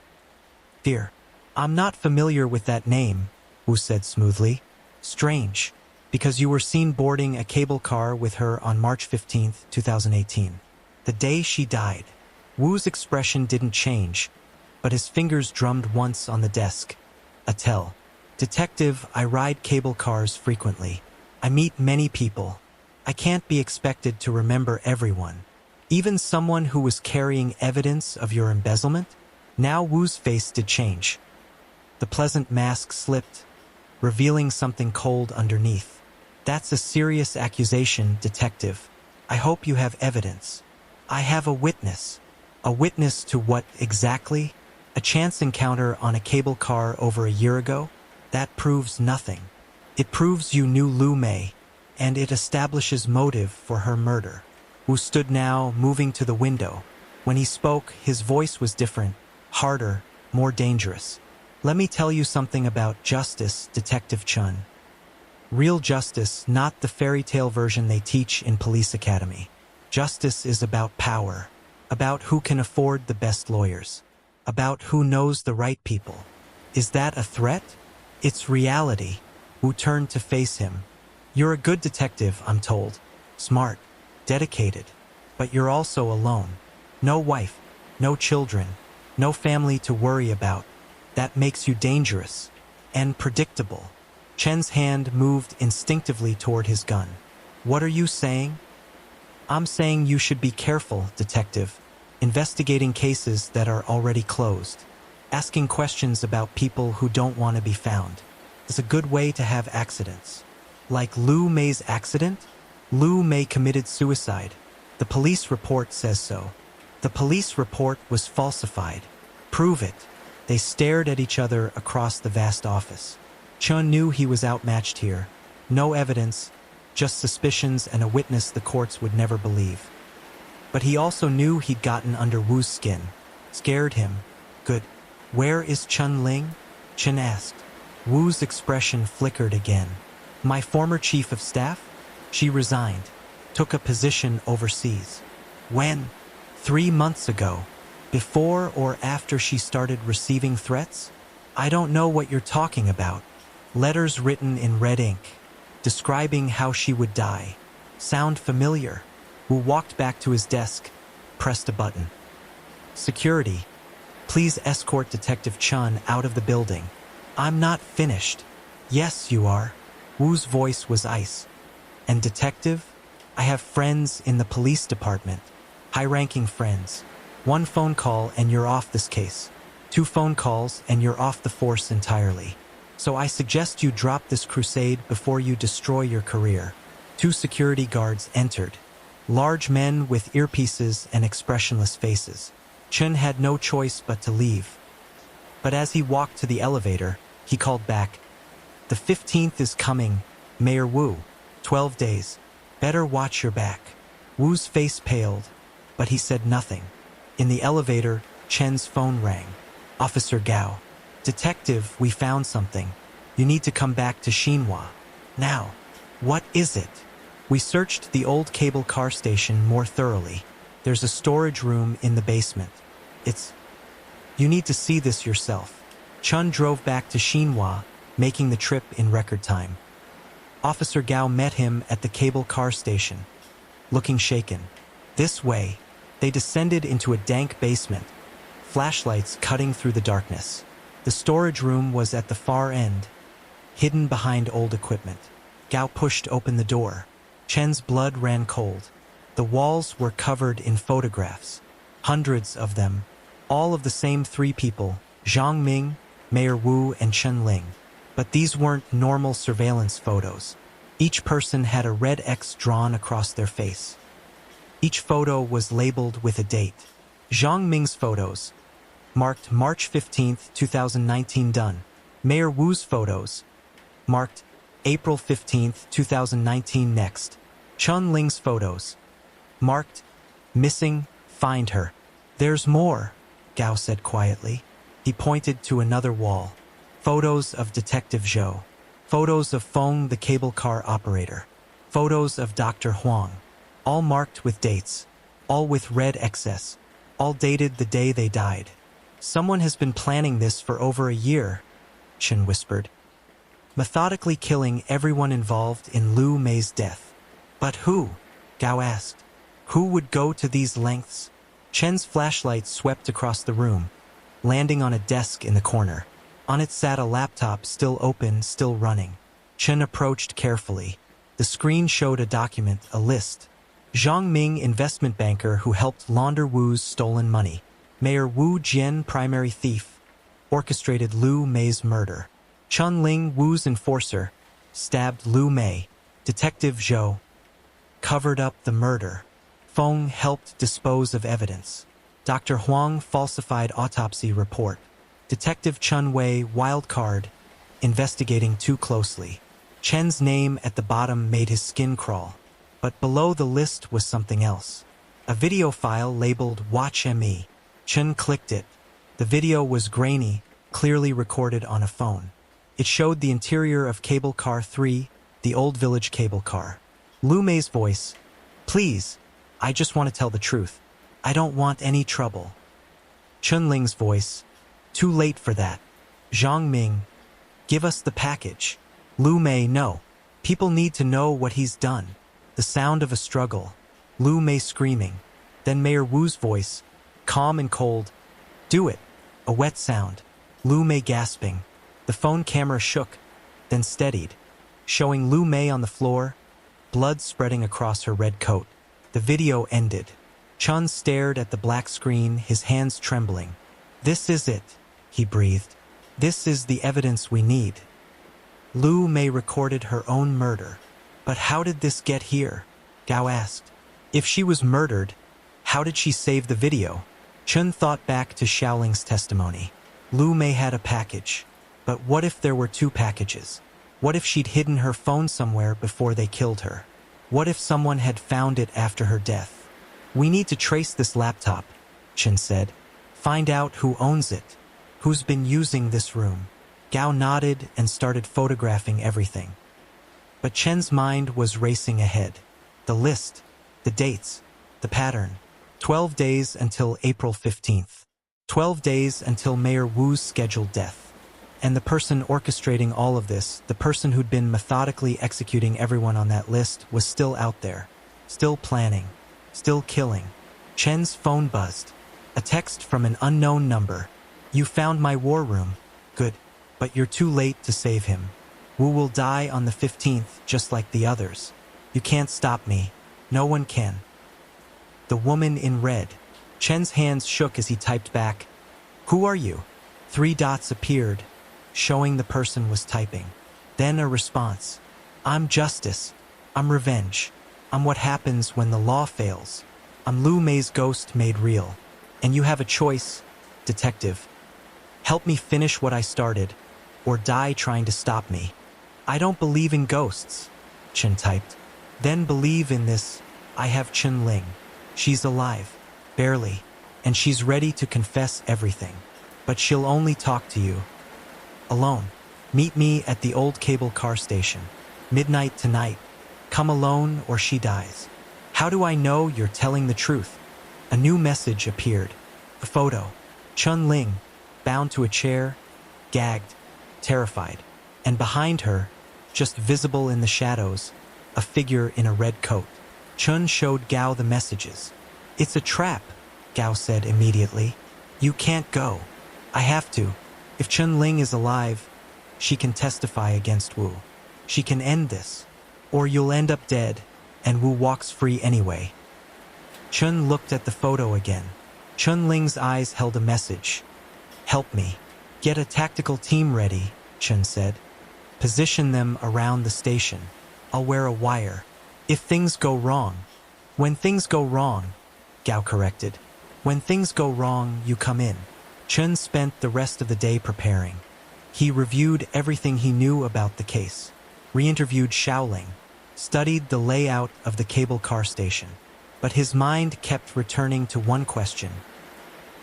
Fear. I'm not familiar with that name, Wu said smoothly. Strange, because you were seen boarding a cable car with her on March 15, 2018. The day she died. Wu's expression didn't change, but his fingers drummed once on the desk. A tell. Detective, I ride cable cars frequently. I meet many people. I can't be expected to remember everyone. Even someone who was carrying evidence of your embezzlement? Now Wu's face did change. The pleasant mask slipped, revealing something cold underneath. That's a serious accusation, detective. I hope you have evidence. I have a witness. A witness to what exactly? A chance encounter on a cable car over a year ago? That proves nothing. It proves you knew Lu Mei, and it establishes motive for her murder. Wu stood now, moving to the window. When he spoke, his voice was different, harder, more dangerous. Let me tell you something about justice, Detective Chun. Real justice, not the fairy tale version they teach in police academy. Justice is about power, about who can afford the best lawyers, about who knows the right people. Is that a threat? It's reality. Wu turned to face him. You're a good detective, I'm told. Smart, dedicated, but you're also alone. No wife, no children, no family to worry about. That makes you dangerous and predictable. Chen's hand moved instinctively toward his gun. What are you saying? I'm saying you should be careful, detective, investigating cases that are already closed. Asking questions about people who don't want to be found is a good way to have accidents. Like Lu Mei's accident? Lu Mei committed suicide. The police report says so. The police report was falsified. Prove it. They stared at each other across the vast office. Chun knew he was outmatched here. No evidence, just suspicions and a witness the courts would never believe. But he also knew he'd gotten under Wu's skin. Scared him. Good. Where is Chun Ling? Chen asked. Wu's expression flickered again. My former chief of staff? She resigned. Took a position overseas. When? 3 months ago. Before or after she started receiving threats? I don't know what you're talking about. Letters written in red ink, describing how she would die. Sound familiar? Wu walked back to his desk, pressed a button. Security. Please escort Detective Chun out of the building. I'm not finished. Yes, you are. Wu's voice was ice. And detective? I have friends in the police department. High-ranking friends. 1 phone call and you're off this case. 2 phone calls and you're off the force entirely. So I suggest you drop this crusade before you destroy your career. 2 security guards entered. Large men with earpieces and expressionless faces. Chun had no choice but to leave. But as he walked to the elevator, he called back. The 15th is coming, Mayor Wu. 12 days. Better watch your back. Wu's face paled, but he said nothing. In the elevator, Chen's phone rang. Officer Gao. Detective, we found something. You need to come back to Xinhua. Now. What is it? We searched the old cable car station more thoroughly. There's a storage room in the basement. You need to see this yourself. Chun drove back to Xinhua, making the trip in record time. Officer Gao met him at the cable car station, looking shaken. This way, they descended into a dank basement, flashlights cutting through the darkness. The storage room was at the far end, hidden behind old equipment. Gao pushed open the door. Chen's blood ran cold. The walls were covered in photographs, hundreds of them, all of the same three people, Zhang Ming, Mayor Wu, and Chen Ling. But these weren't normal surveillance photos. Each person had a red X drawn across their face. Each photo was labeled with a date. Zhang Ming's photos, marked March 15, 2019 done. Mayor Wu's photos, marked April 15, 2019 next. Chen Ling's photos, marked missing, find her. There's more, Gao said quietly. He pointed to another wall. Photos of Detective Zhou. Photos of Feng, the cable car operator. Photos of Dr. Huang. All marked with dates. All with red XS. All dated the day they died. Someone has been planning this for over a year, Chen whispered. Methodically killing everyone involved in Lu Mei's death. But who? Gao asked. Who would go to these lengths? Chen's flashlight swept across the room, landing on a desk in the corner. On it sat a laptop, still open, still running. Chen approached carefully. The screen showed a document, a list. Zhang Ming, investment banker who helped launder Wu's stolen money. Mayor Wu Jian, primary thief, orchestrated Lu Mei's murder. Chen Ling, Wu's enforcer, stabbed Lu Mei. Detective Zhou covered up the murder. Feng helped dispose of evidence. Dr. Huang falsified autopsy report. Detective Chen Wei, wildcard, investigating too closely. Chen's name at the bottom made his skin crawl. But below the list was something else. A video file labeled Watch ME. Chen clicked it. The video was grainy, clearly recorded on a phone. It showed the interior of Cable Car 3, the old village cable car. Lu Mei's voice. Please, I just want to tell the truth. I don't want any trouble. Chen Ling's voice. Too late for that. Zhang Ming. Give us the package. Lu Mei, no. People need to know what he's done. The sound of a struggle. Lu Mei screaming. Then Mayor Wu's voice. Calm and cold. Do it. A wet sound. Lu Mei gasping. The phone camera shook, then steadied, showing Lu Mei on the floor, blood spreading across her red coat. The video ended. Chen stared at the black screen, his hands trembling. This is it, he breathed. This is the evidence we need. Lu Mei recorded her own murder. But how did this get here? Gao asked. If she was murdered, how did she save the video? Chen thought back to Xiaoling's testimony. Lu Mei had a package. But what if there were two packages? What if she'd hidden her phone somewhere before they killed her? What if someone had found it after her death? We need to trace this laptop, Chen said. Find out who owns it, who's been using this room. Gao nodded and started photographing everything. But Chen's mind was racing ahead. The list, the dates, the pattern. 12 days until April 15th. 12 days until Mayor Wu's scheduled death. And the person orchestrating all of this, the person who'd been methodically executing everyone on that list, was still out there, still planning, still killing. Chen's phone buzzed. A text from an unknown number. You found my war room. Good, but you're too late to save him. Wu will die on the 15th, just like the others. You can't stop me. No one can. The woman in red. Chen's hands shook as he typed back. Who are you? 3 dots appeared, showing the person was typing. Then a response. I'm justice. I'm revenge. I'm what happens when the law fails. I'm Lu Mei's ghost made real. And you have a choice, detective. Help me finish what I started, or die trying to stop me. I don't believe in ghosts, Chen typed. Then believe in this. I have Chen Ling. She's alive, barely, and she's ready to confess everything. But she'll only talk to you. Alone. Meet me at the old cable car station. Midnight tonight. Come alone or she dies. How do I know you're telling the truth? A new message appeared. A photo. Chen Ling, bound to a chair, gagged, terrified. And behind her, just visible in the shadows, a figure in a red coat. Chun showed Gao the messages. "It's a trap," Gao said immediately. "You can't go." "I have to. If Chun Ling is alive, she can testify against Wu. She can end this. Or you'll end up dead, and Wu walks free anyway." Chun looked at the photo again. Chun Ling's eyes held a message. "Help me. Get a tactical team ready," Chun said. "Position them around the station. I'll wear a wire. If things go wrong." "When things go wrong," Gao corrected. "When things go wrong, you come in." Chun spent the rest of the day preparing. He reviewed everything he knew about the case, re-interviewed Xiaoling, studied the layout of the cable car station. But his mind kept returning to one question.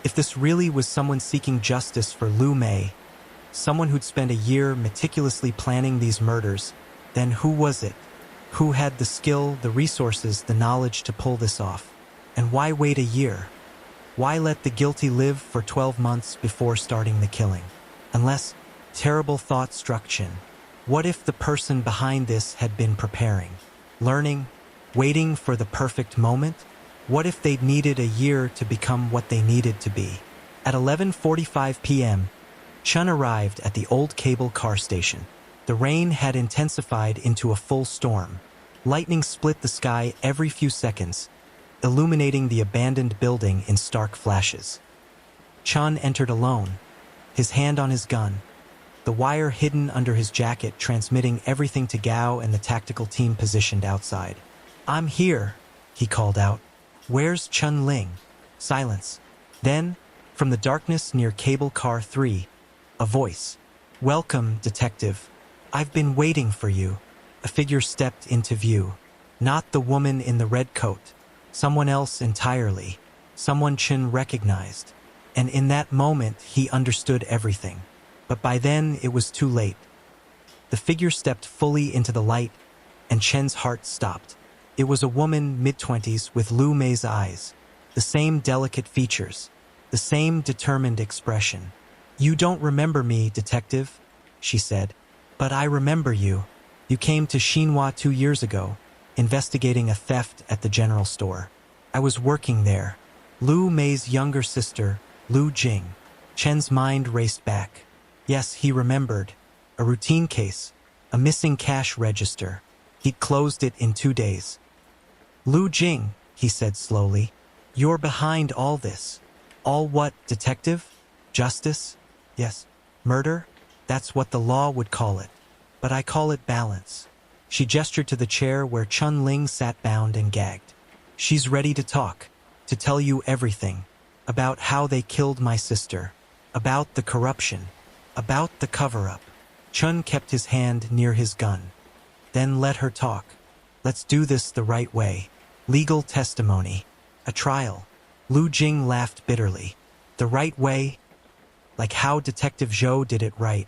If this really was someone seeking justice for Lu Mei, someone who'd spent a year meticulously planning these murders, then who was it? Who had the skill, the resources, the knowledge to pull this off? And why wait a year? Why let the guilty live for 12 months before starting the killing? Unless terrible thought struck Chin. What if the person behind this had been preparing, learning, waiting for the perfect moment? What if they'd needed a year to become what they needed to be? At 11:45 p.m., Chun arrived at the old cable car station. The rain had intensified into a full storm. Lightning split the sky every few seconds, illuminating the abandoned building in stark flashes. Chun entered alone, his hand on his gun, the wire hidden under his jacket transmitting everything to Gao and the tactical team positioned outside. "I'm here," he called out. "Where's Chun Ling?" Silence. Then, from the darkness near Cable Car 3, a voice. "Welcome, Detective. I've been waiting for you." A figure stepped into view. Not the woman in the red coat. Someone else entirely. Someone Chin recognized. And in that moment, he understood everything. But by then, it was too late. The figure stepped fully into the light, and Chen's heart stopped. It was a woman mid-20s with Lu Mei's eyes, the same delicate features, the same determined expression. "You don't remember me, Detective," she said. "But I remember you. You came to Xinhua 2 years ago, investigating a theft at the general store. I was working there." Lu Mei's younger sister, Lu Jing. Chen's mind raced back. Yes, he remembered. A routine case, a missing cash register. He'd closed it in 2 days. "Lu Jing," he said slowly, "you're behind all this." "All what, Detective? Justice? Yes. Murder? That's what the law would call it. But I call it balance." She gestured to the chair where Chun Ling sat bound and gagged. "She's ready to talk, to tell you everything. About how they killed my sister. About the corruption. About the cover-up." Chun kept his hand near his gun. "Then let her talk. Let's do this the right way. Legal testimony. A trial." Lu Jing laughed bitterly. "The right way? Like how Detective Zhou did it right.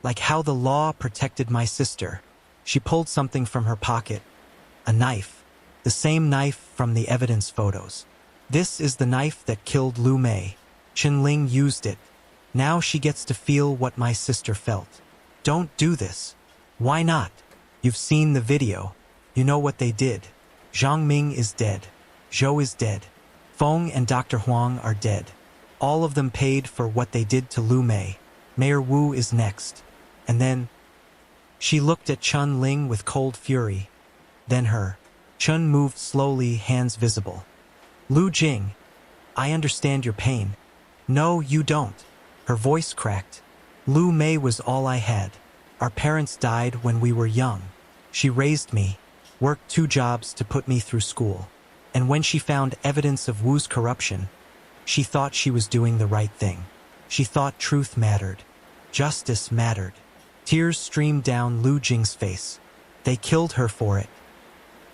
Like how the law protected my sister." She pulled something from her pocket. A knife. The same knife from the evidence photos. "This is the knife that killed Lu Mei. Chin Ling used it. Now she gets to feel what my sister felt." "Don't do this." "Why not? You've seen the video. You know what they did. Zhang Ming is dead. Zhou is dead. Feng and Dr. Huang are dead. All of them paid for what they did to Lu Mei. Mayor Wu is next. And then..." She looked at Chun Ling with cold fury. Then her. Chun moved slowly, hands visible. "Lu Jing, I understand your pain." "No, you don't." Her voice cracked. "Lu Mei was all I had. Our parents died when we were young. She raised me, worked 2 jobs to put me through school. And when she found evidence of Wu's corruption, she thought she was doing the right thing. She thought truth mattered. Justice mattered." Tears streamed down Lu Jing's face. "They killed her for it.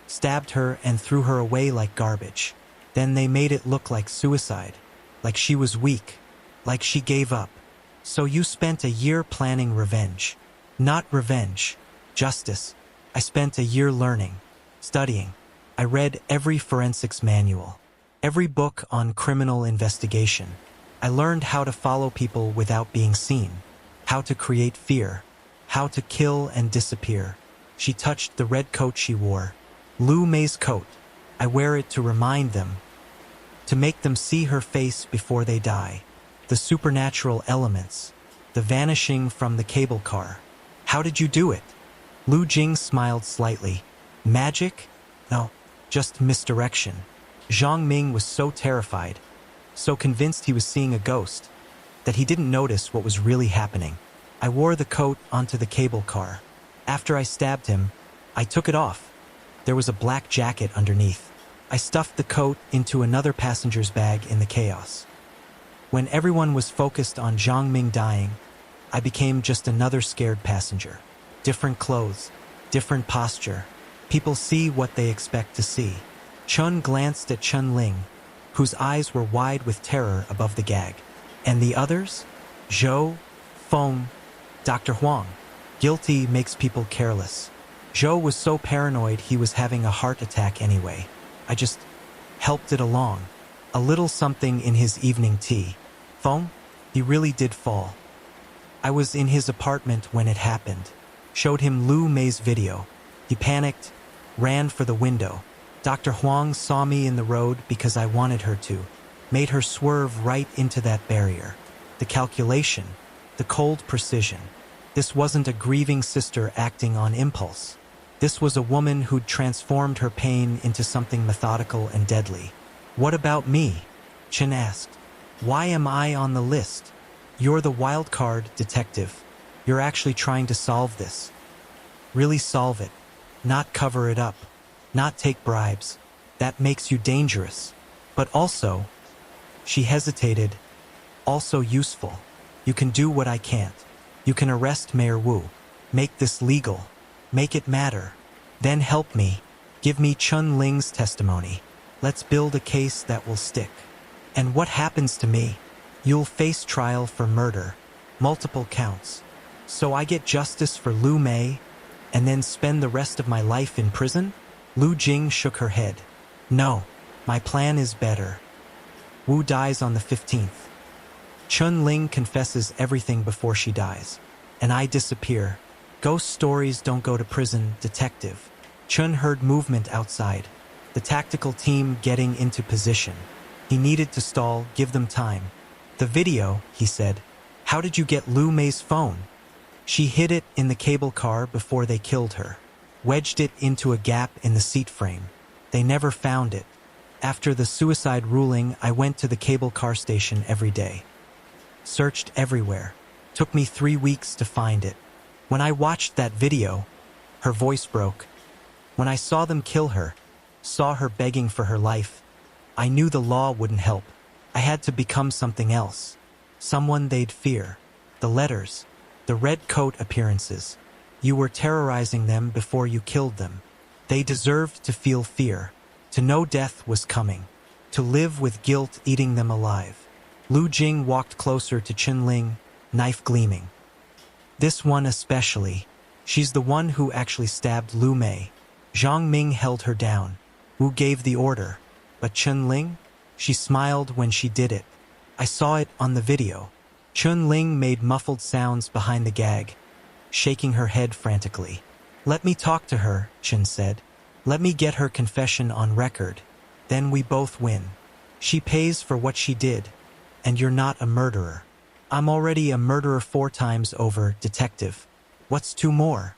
Stabbed her and threw her away like garbage. Then they made it look like suicide. Like she was weak. Like she gave up. So you spent a year planning revenge." "Not revenge. Justice. I spent a year learning, studying. I read every forensics manual, every book on criminal investigation. I learned how to follow people without being seen, how to create fear, how to kill and disappear. She touched the red coat she wore. Lu Mei's coat. I wear it to remind them, to make them see her face before they die. The supernatural elements. The vanishing from the cable car. How did you do it? Lu Jing smiled slightly. Magic? No, just misdirection. Zhang Ming was so terrified, so convinced he was seeing a ghost, that he didn't notice what was really happening. I wore the coat onto the cable car. After I stabbed him, I took it off. There was a black jacket underneath. I stuffed the coat into another passenger's bag in the chaos. When everyone was focused on Zhang Ming dying, I became just another scared passenger. Different clothes, different posture. People see what they expect to see. Chun glanced at Chun Ling, whose eyes were wide with terror above the gag. And the others? Zhou, Feng, Dr. Huang. Guilty makes people careless. Zhou was so paranoid he was having a heart attack anyway. I just helped it along. A little something in his evening tea. Feng? He really did fall. I was in his apartment when it happened. Showed him Lu Mei's video. He panicked, ran for the window. Dr. Huang saw me in the road because I wanted her to. Made her swerve right into that barrier. The calculation, the cold precision. This wasn't a grieving sister acting on impulse. This was a woman who'd transformed her pain into something methodical and deadly. What about me? Chen asked. Why am I on the list? You're the wild card, detective. You're actually trying to solve this. Really solve it. Not cover it up. Not take bribes. That makes you dangerous. But also, she hesitated, also useful. You can do what I can't. You can arrest Mayor Wu. Make this legal. Make it matter. Then help me. Give me Chun Ling's testimony. Let's build a case that will stick. And what happens to me? You'll face trial for murder. Multiple counts. So I get justice for Lu Mei, and then spend the rest of my life in prison? Lu Jing shook her head. No, my plan is better. Wu dies on the 15th. Chun Ling confesses everything before she dies. And I disappear. Ghost stories don't go to prison, detective. Chun heard movement outside. The tactical team getting into position. He needed to stall, give them time. The video, he said. How did you get Lu Mei's phone? She hid it in the cable car before they killed her. Wedged it into a gap in the seat frame. They never found it. After the suicide ruling, I went to the cable car station every day. Searched everywhere. Took me 3 weeks to find it. When I watched that video, her voice broke. When I saw them kill her, saw her begging for her life, I knew the law wouldn't help. I had to become something else. Someone they'd fear. The letters, the red coat appearances. You were terrorizing them before you killed them. They deserved to feel fear, to know death was coming, to live with guilt eating them alive. Lu Jing walked closer to Chun Ling, knife gleaming. This one especially. She's the one who actually stabbed Lu Mei. Zhang Ming held her down. Wu gave the order. But Chun Ling? She smiled when she did it. I saw it on the video. Chun Ling made muffled sounds behind the gag, shaking her head frantically. Let me talk to her, Chen said. Let me get her confession on record. Then we both win. She pays for what she did. And you're not a murderer. I'm already a murderer 4 times over, detective. What's 2 more?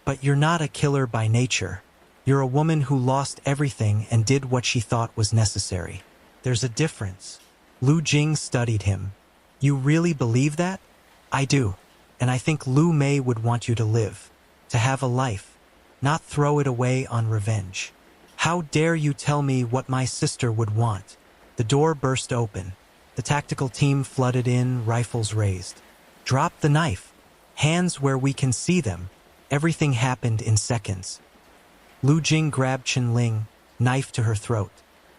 But you're not a killer by nature. You're a woman who lost everything and did what she thought was necessary. There's a difference. Lu Jing studied him. You really believe that? I do. And I think Lu Mei would want you to live. To have a life. Not throw it away on revenge. How dare you tell me what my sister would want? The door burst open. The tactical team flooded in, rifles raised. Drop the knife. Hands where we can see them. Everything happened in seconds. Lu Jing grabbed Chun Ling, knife to her throat.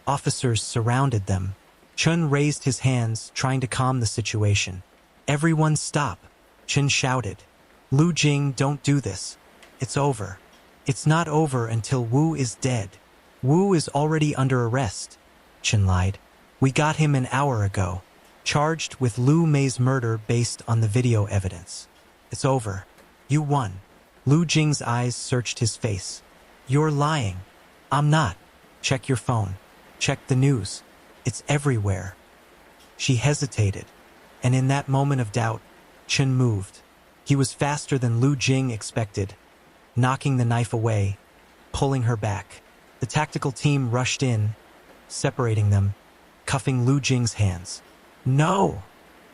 Officers surrounded them. Chun raised his hands, trying to calm the situation. Everyone stop, Chun shouted. Lu Jing, don't do this. It's over. It's not over until Wu is dead. Wu is already under arrest, Chun lied. We got him an hour ago, charged with Lu Mei's murder based on the video evidence. It's over. You won. Lu Jing's eyes searched his face. You're lying. I'm not. Check your phone. Check the news. It's everywhere. She hesitated, and in that moment of doubt, Chen moved. He was faster than Lu Jing expected, knocking the knife away, pulling her back. The tactical team rushed in, separating them, cuffing Lu Jing's hands. No,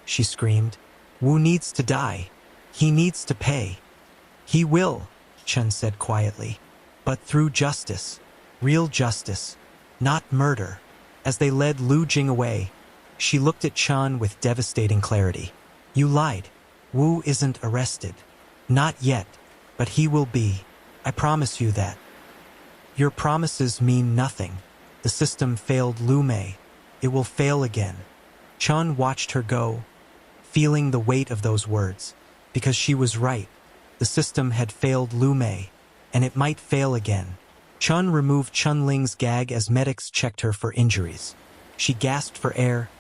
she screamed. Wu needs to die. He needs to pay. He will, Chen said quietly, but through justice, real justice, not murder. As they led Lu Jing away, she looked at Chen with devastating clarity. You lied. Wu isn't arrested. Not yet, but he will be. I promise you that. Your promises mean nothing. The system failed Lu Mei. It will fail again. Chen watched her go, feeling the weight of those words, because she was right. The system had failed Lu Mei, and it might fail again. Chen removed Chen Ling's gag as medics checked her for injuries. She gasped for air,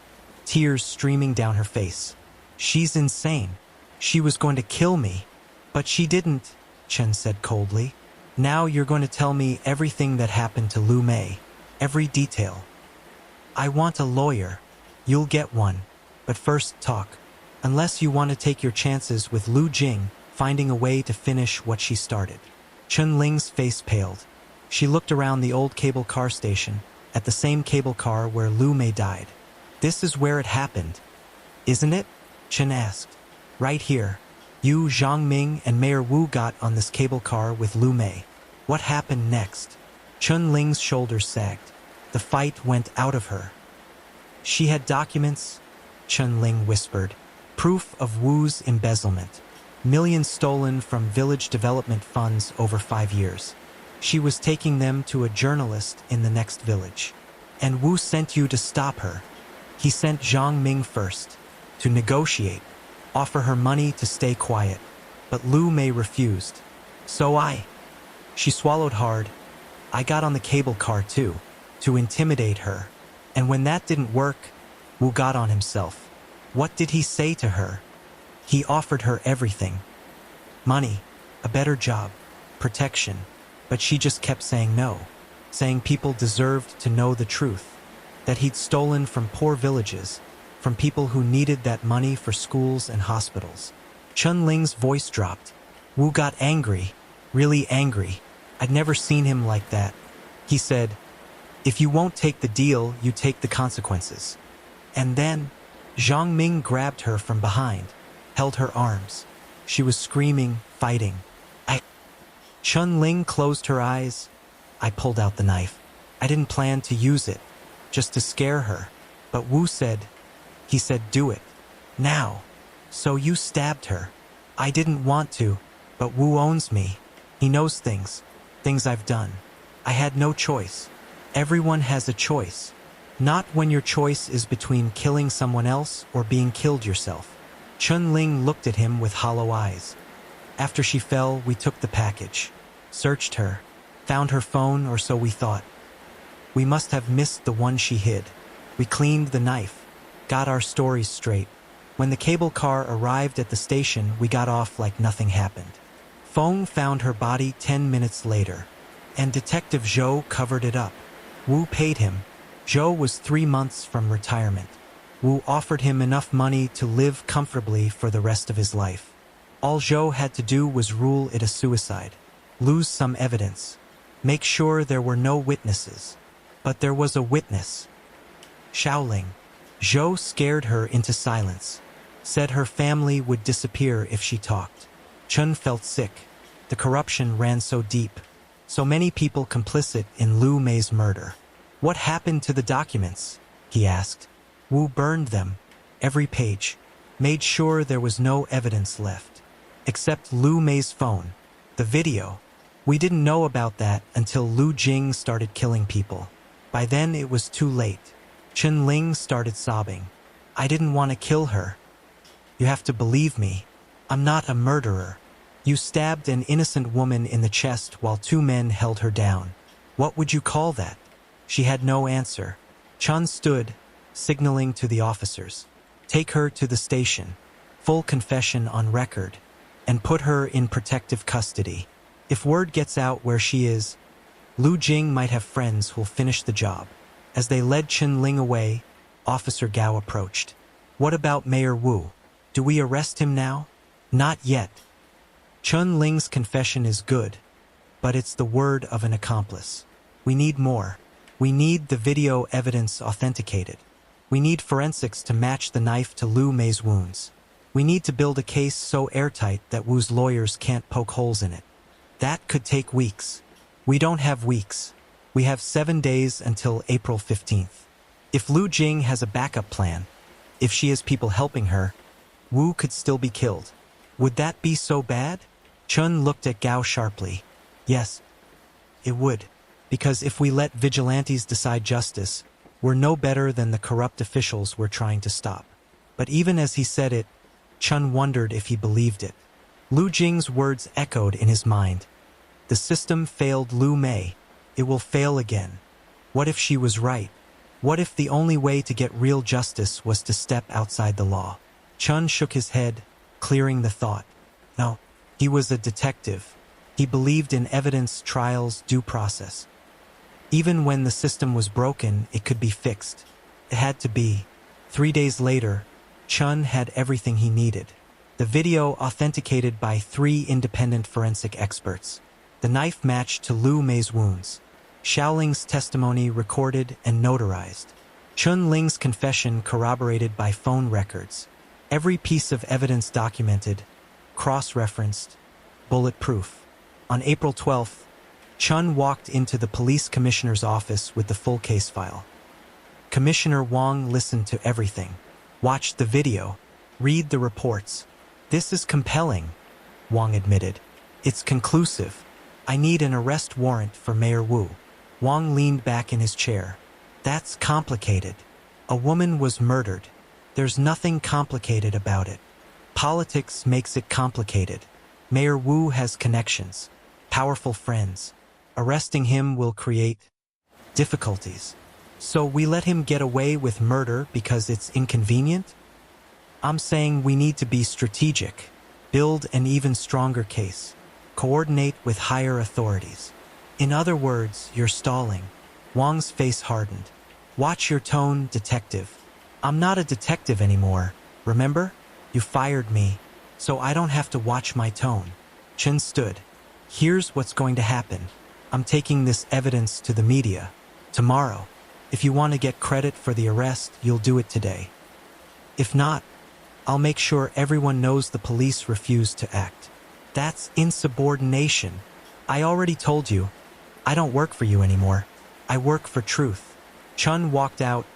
tears streaming down her face. She's insane. She was going to kill me. But she didn't, Chen said coldly. Now you're going to tell me everything that happened to Lu Mei, every detail. I want a lawyer. You'll get one. But first talk. Unless you want to take your chances with Lu Jing finding a way to finish what she started. Chen Ling's face paled. She looked around the old cable car station, at the same cable car where Lu Mei died. This is where it happened, isn't it? Chen asked. Right here. You, Zhang Ming, and Mayor Wu got on this cable car with Lu Mei. What happened next? Chen Ling's shoulders sagged. The fight went out of her. She had documents, Chen Ling whispered. Proof of Wu's embezzlement. Millions stolen from village development funds over 5 years. She was taking them to a journalist in the next village. And Wu sent you to stop her. He sent Zhang Ming first, to negotiate, offer her money to stay quiet. But Lu Mei refused. She swallowed hard. I got on the cable car too, to intimidate her. And when that didn't work, Wu got on himself. What did he say to her? He offered her everything. Money, a better job, protection. But she just kept saying no, saying people deserved to know the truth, that he'd stolen from poor villages, from people who needed that money for schools and hospitals. Chen Ling's voice dropped. Wu got angry, really angry. I'd never seen him like that. He said, if you won't take the deal, you take the consequences. And then, Zhang Ming grabbed her from behind, held her arms. She was screaming, fighting. Chen Ling closed her eyes. I pulled out the knife. I didn't plan to use it, just to scare her. But Wu said, he said, do it. Now. So you stabbed her. I didn't want to, but Wu owns me. He knows things I've done. I had no choice. Everyone has a choice. Not when your choice is between killing someone else or being killed yourself. Chen Ling looked at him with hollow eyes. After she fell, we took the package, searched her, found her phone, or so we thought. We must have missed the one she hid. We cleaned the knife, got our stories straight. When the cable car arrived at the station, we got off like nothing happened. Feng found her body 10 minutes later, and Detective Zhou covered it up. Wu paid him. Zhou was 3 months from retirement. Wu offered him enough money to live comfortably for the rest of his life. All Zhou had to do was rule it a suicide, lose some evidence, make sure there were no witnesses. But there was a witness. Xiaoling. Zhou scared her into silence, said her family would disappear if she talked. Chen felt sick. The corruption ran so deep. So many people complicit in Lu Mei's murder. What happened to the documents? He asked. Wu burned them, every page, made sure there was no evidence left. Except Lu Mei's phone, the video. We didn't know about that until Lu Jing started killing people. By then it was too late. Chen Ling started sobbing. I didn't want to kill her. You have to believe me. I'm not a murderer. You stabbed an innocent woman in the chest while 2 men held her down. What would you call that? She had no answer. Chen stood, signaling to the officers. Take her to the station. Full confession on record. and put her in protective custody. If word gets out where she is, Lu Jing might have friends who'll finish the job. As they led Chen Ling away, Officer Gao approached. What about Mayor Wu? Do we arrest him now? Not yet. Chen Ling's confession is good, but it's the word of an accomplice. We need more. We need the video evidence authenticated. We need forensics to match the knife to Lu Mei's wounds. We need to build a case so airtight that Wu's lawyers can't poke holes in it. That could take weeks. We don't have weeks. We have 7 days until April 15th. If Lu Jing has a backup plan, if she has people helping her, Wu could still be killed. Would that be so bad? Chun looked at Gao sharply. Yes, it would. Because if we let vigilantes decide justice, we're no better than the corrupt officials we're trying to stop. But even as he said it, Chun wondered if he believed it. Lu Jing's words echoed in his mind. The system failed Lu Mei. It will fail again. What if she was right? What if the only way to get real justice was to step outside the law? Chun shook his head, clearing the thought. No, he was a detective. He believed in evidence, trials, due process. Even when the system was broken, it could be fixed. It had to be. 3 days later, Chun had everything he needed. The video authenticated by 3 independent forensic experts. The knife matched to Lu Mei's wounds. Xiaoling's testimony recorded and notarized. Chun Ling's confession corroborated by phone records. Every piece of evidence documented, cross-referenced, bulletproof. On April 12th, Chun walked into the police commissioner's office with the full case file. Commissioner Wang listened to everything, watched the video, read the reports. This is compelling, Wang admitted. It's conclusive. I need an arrest warrant for Mayor Wu. Wang leaned back in his chair. That's complicated. A woman was murdered. There's nothing complicated about it. Politics makes it complicated. Mayor Wu has connections, powerful friends. Arresting him will create difficulties. So we let him get away with murder because it's inconvenient? I'm saying we need to be strategic, build an even stronger case, coordinate with higher authorities. In other words, you're stalling. Wang's face hardened. Watch your tone, detective. I'm not a detective anymore, remember? You fired me, so I don't have to watch my tone. Chen stood. Here's what's going to happen. I'm taking this evidence to the media. Tomorrow. If you want to get credit for the arrest, you'll do it today. If not, I'll make sure everyone knows the police refused to act. That's insubordination. I already told you. I don't work for you anymore. I work for truth. Chun walked out,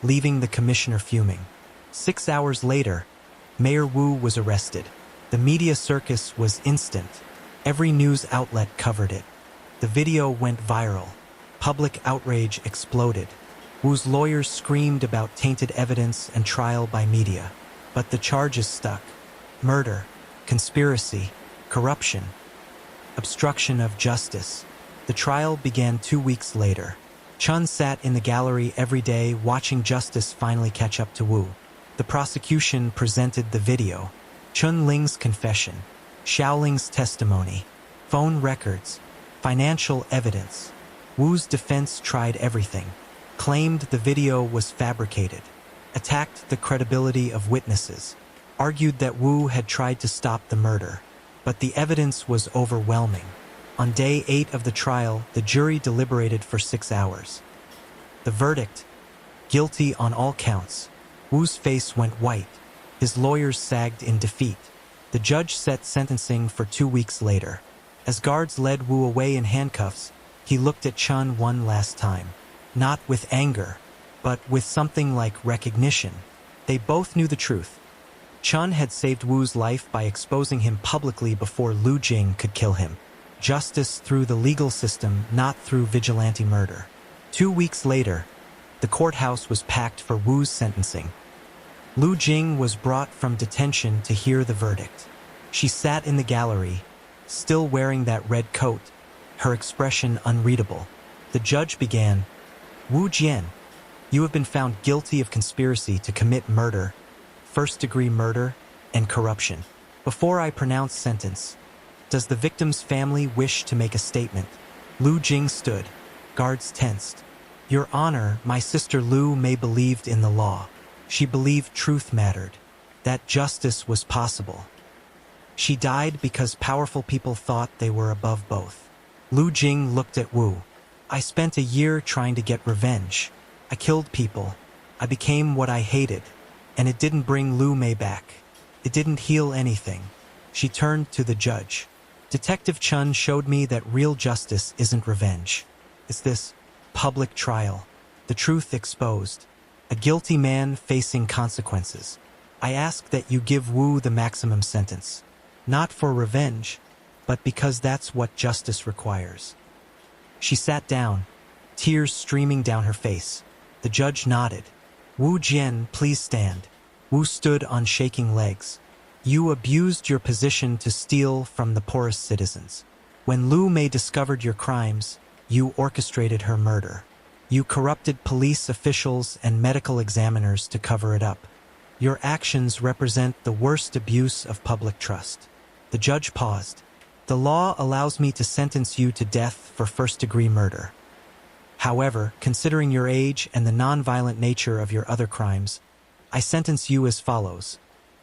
leaving the commissioner fuming. 6 hours later, Mayor Wu was arrested. The media circus was instant. Every news outlet covered it. The video went viral. Public outrage exploded. Wu's lawyers screamed about tainted evidence and trial by media. But the charges stuck. Murder, conspiracy, corruption, obstruction of justice. The trial began 2 weeks later. Chun sat in the gallery every day watching justice finally catch up to Wu. The prosecution presented the video, Chun Ling's confession, Xiaoling's testimony, phone records, financial evidence. Wu's defense tried everything, claimed the video was fabricated, attacked the credibility of witnesses, argued that Wu had tried to stop the murder. But the evidence was overwhelming. On day 8 of the trial, the jury deliberated for 6 hours. The verdict, guilty on all counts. Wu's face went white. His lawyers sagged in defeat. The judge set sentencing for 2 weeks later. As guards led Wu away in handcuffs, he looked at Chun one last time. Not with anger, but with something like recognition. They both knew the truth. Chun had saved Wu's life by exposing him publicly before Lu Jing could kill him. Justice through the legal system, not through vigilante murder. 2 weeks later, the courthouse was packed for Wu's sentencing. Lu Jing was brought from detention to hear the verdict. She sat in the gallery, still wearing that red coat, her expression unreadable. The judge began, Wu Jian, you have been found guilty of conspiracy to commit murder, first-degree murder, and corruption. Before I pronounce sentence, does the victim's family wish to make a statement? Lu Jing stood, guards tensed. Your Honor, my sister Lu Mei believed in the law. She believed truth mattered, that justice was possible. She died because powerful people thought they were above both. Lu Jing looked at Wu. I spent a year trying to get revenge. I killed people. I became what I hated. And it didn't bring Lu Mei back. It didn't heal anything. She turned to the judge. Detective Chun showed me that real justice isn't revenge. It's this public trial. The truth exposed. A guilty man facing consequences. I ask that you give Wu the maximum sentence. Not for revenge, but because that's what justice requires. She sat down, tears streaming down her face. The judge nodded. Wu Jian, please stand. Wu stood on shaking legs. You abused your position to steal from the poorest citizens. When Lu Mei discovered your crimes, you orchestrated her murder. You corrupted police officials and medical examiners to cover it up. Your actions represent the worst abuse of public trust. The judge paused. The law allows me to sentence you to death for first-degree murder. However, considering your age and the non-violent nature of your other crimes, I sentence you as follows.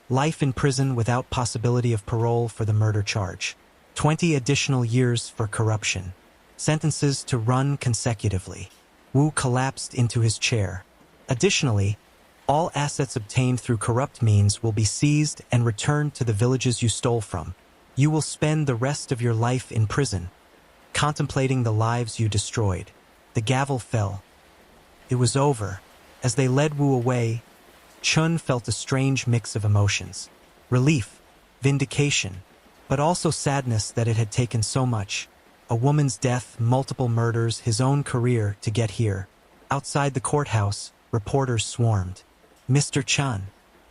Life in prison without possibility of parole for the murder charge. 20 additional years for corruption. Sentences to run consecutively. Wu collapsed into his chair. Additionally, all assets obtained through corrupt means will be seized and returned to the villages you stole from. You will spend the rest of your life in prison, contemplating the lives you destroyed. The gavel fell. It was over. As they led Wu away, Chun felt a strange mix of emotions. Relief, vindication, but also sadness that it had taken so much. A woman's death, multiple murders, his own career to get here. Outside the courthouse, reporters swarmed. Mr. Chun,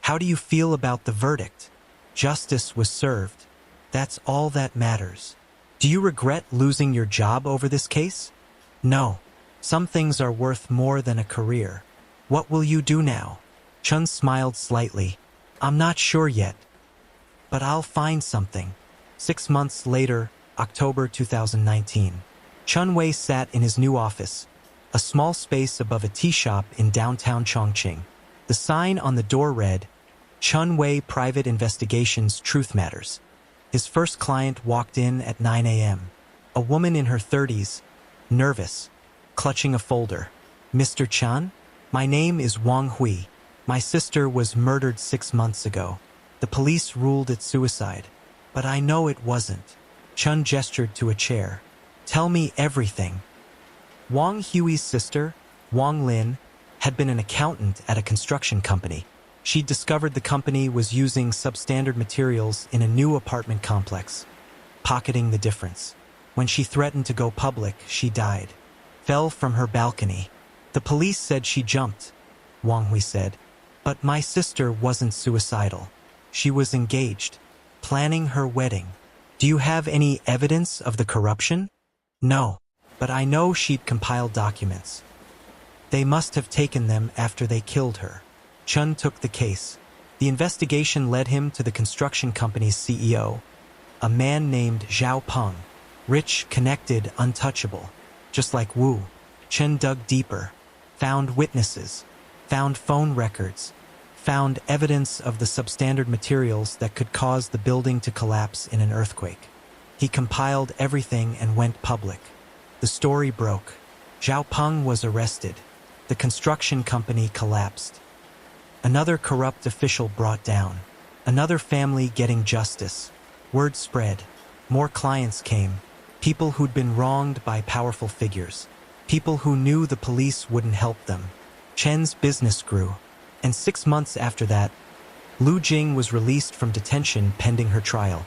how do you feel about the verdict? Justice was served. That's all that matters. Do you regret losing your job over this case? No. Some things are worth more than a career. What will you do now? Chun smiled slightly. I'm not sure yet. But I'll find something. 6 months later, October 2019. Chun Wei sat in his new office, a small space above a tea shop in downtown Chongqing. The sign on the door read, Chun Wei Private Investigations Truth Matters. His first client walked in at 9 a.m. A woman in her 30s, nervous, clutching a folder. Mr. Chun? My name is Wang Hui. My sister was murdered 6 months ago. The police ruled it suicide, but I know it wasn't. Chun gestured to a chair. Tell me everything. Wang Hui's sister, Wang Lin, had been an accountant at a construction company. She'd discovered the company was using substandard materials in a new apartment complex, pocketing the difference. When she threatened to go public, she died. Fell from her balcony. The police said she jumped, Wang Hui said. But my sister wasn't suicidal. She was engaged, planning her wedding. Do you have any evidence of the corruption? No, but I know she'd compiled documents. They must have taken them after they killed her. Chun took the case. The investigation led him to the construction company's CEO, a man named Zhao Peng. Rich, connected, untouchable. Just like Wu. Chen dug deeper, found witnesses, found phone records, found evidence of the substandard materials that could cause the building to collapse in an earthquake. He compiled everything and went public. The story broke. Zhao Peng was arrested. The construction company collapsed. Another corrupt official brought down. Another family getting justice. Word spread. More clients came. People who'd been wronged by powerful figures. People who knew the police wouldn't help them. Chen's business grew. And 6 months after that, Lu Jing was released from detention pending her trial.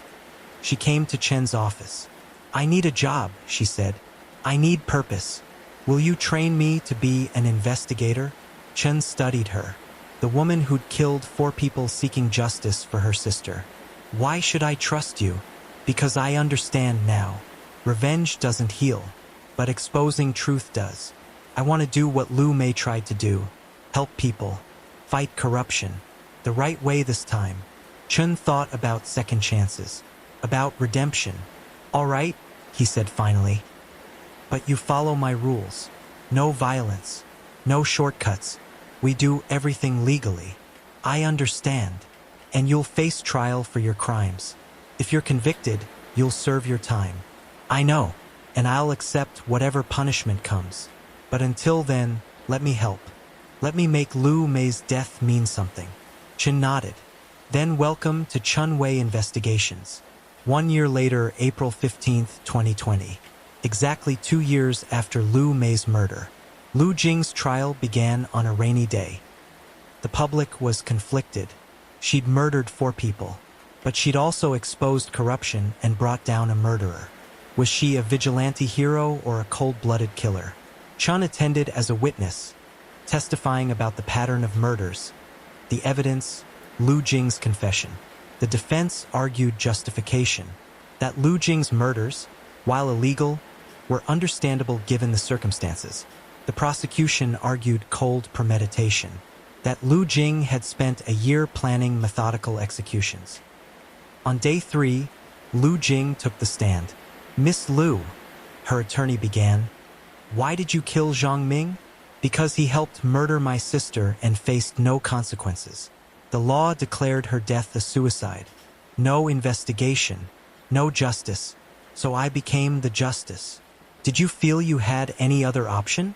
She came to Chen's office. I need a job, she said. I need purpose. Will you train me to be an investigator? Chen studied her. The woman who'd killed 4 people seeking justice for her sister. Why should I trust you? Because I understand now. Revenge doesn't heal, but exposing truth does. I want to do what Lu Mei tried to do. Help people. Fight corruption. The right way this time. Chun thought about second chances, about redemption. All right, he said finally. But you follow my rules. No violence. No shortcuts. We do everything legally. I understand. And you'll face trial for your crimes. If you're convicted, you'll serve your time. I know, and I'll accept whatever punishment comes. But until then, let me help. Let me make Lu Mei's death mean something. Chun nodded. Then welcome to Chun Wei Investigations. 1 year later, April 15th, 2020. Exactly 2 years after Lu Mei's murder. Lu Jing's trial began on a rainy day. The public was conflicted. She'd murdered 4 people, but she'd also exposed corruption and brought down a murderer. Was she a vigilante hero or a cold-blooded killer? Chun attended as a witness, testifying about the pattern of murders, the evidence, Lu Jing's confession. The defense argued justification, that Lu Jing's murders, while illegal, were understandable given the circumstances. The prosecution argued cold premeditation, that Lu Jing had spent a year planning methodical executions. On day 3, Lu Jing took the stand. Miss Lu, her attorney began, why did you kill Zhang Ming? Because he helped murder my sister and faced no consequences. The law declared her death a suicide. No investigation, no justice, so I became the justice. Did you feel you had any other option?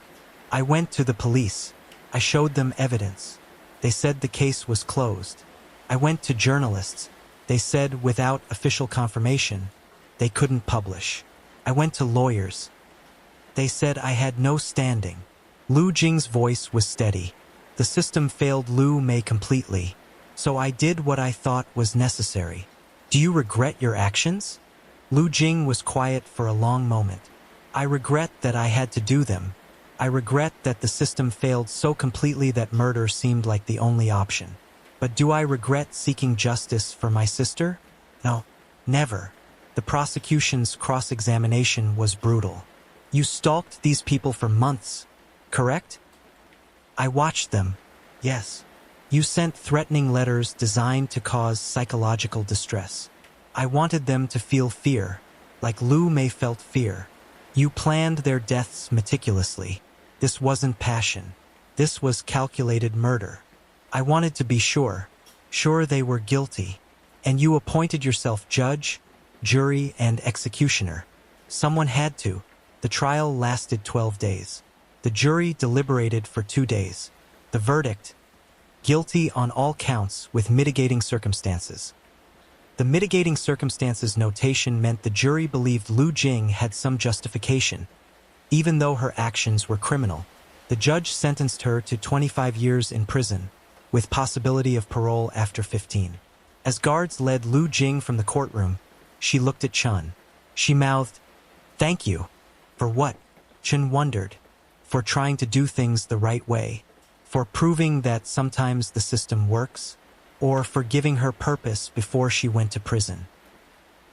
I went to the police. I showed them evidence. They said the case was closed. I went to journalists. They said without official confirmation, they couldn't publish. I went to lawyers. They said I had no standing. Lu Jing's voice was steady. The system failed Lu Mei completely, so I did what I thought was necessary. Do you regret your actions? Lu Jing was quiet for a long moment. I regret that I had to do them. I regret that the system failed so completely that murder seemed like the only option. But do I regret seeking justice for my sister? No, never. The prosecution's cross-examination was brutal. You stalked these people for months, correct? I watched them, yes. You sent threatening letters designed to cause psychological distress. I wanted them to feel fear, like Lu Mei felt fear. You planned their deaths meticulously. This wasn't passion. This was calculated murder. I wanted to be sure they were guilty. And you appointed yourself judge, jury, and executioner. Someone had to. The trial lasted 12 days. The jury deliberated for 2 days. The verdict: guilty on all counts with mitigating circumstances. The mitigating circumstances notation meant the jury believed Lu Jing had some justification. Even though her actions were criminal, the judge sentenced her to 25 years in prison, with possibility of parole after 15. As guards led Lu Jing from the courtroom, she looked at Chun. She mouthed, "Thank you." For what? Chun wondered. For trying to do things the right way. For proving that sometimes the system works. Or for giving her purpose before she went to prison.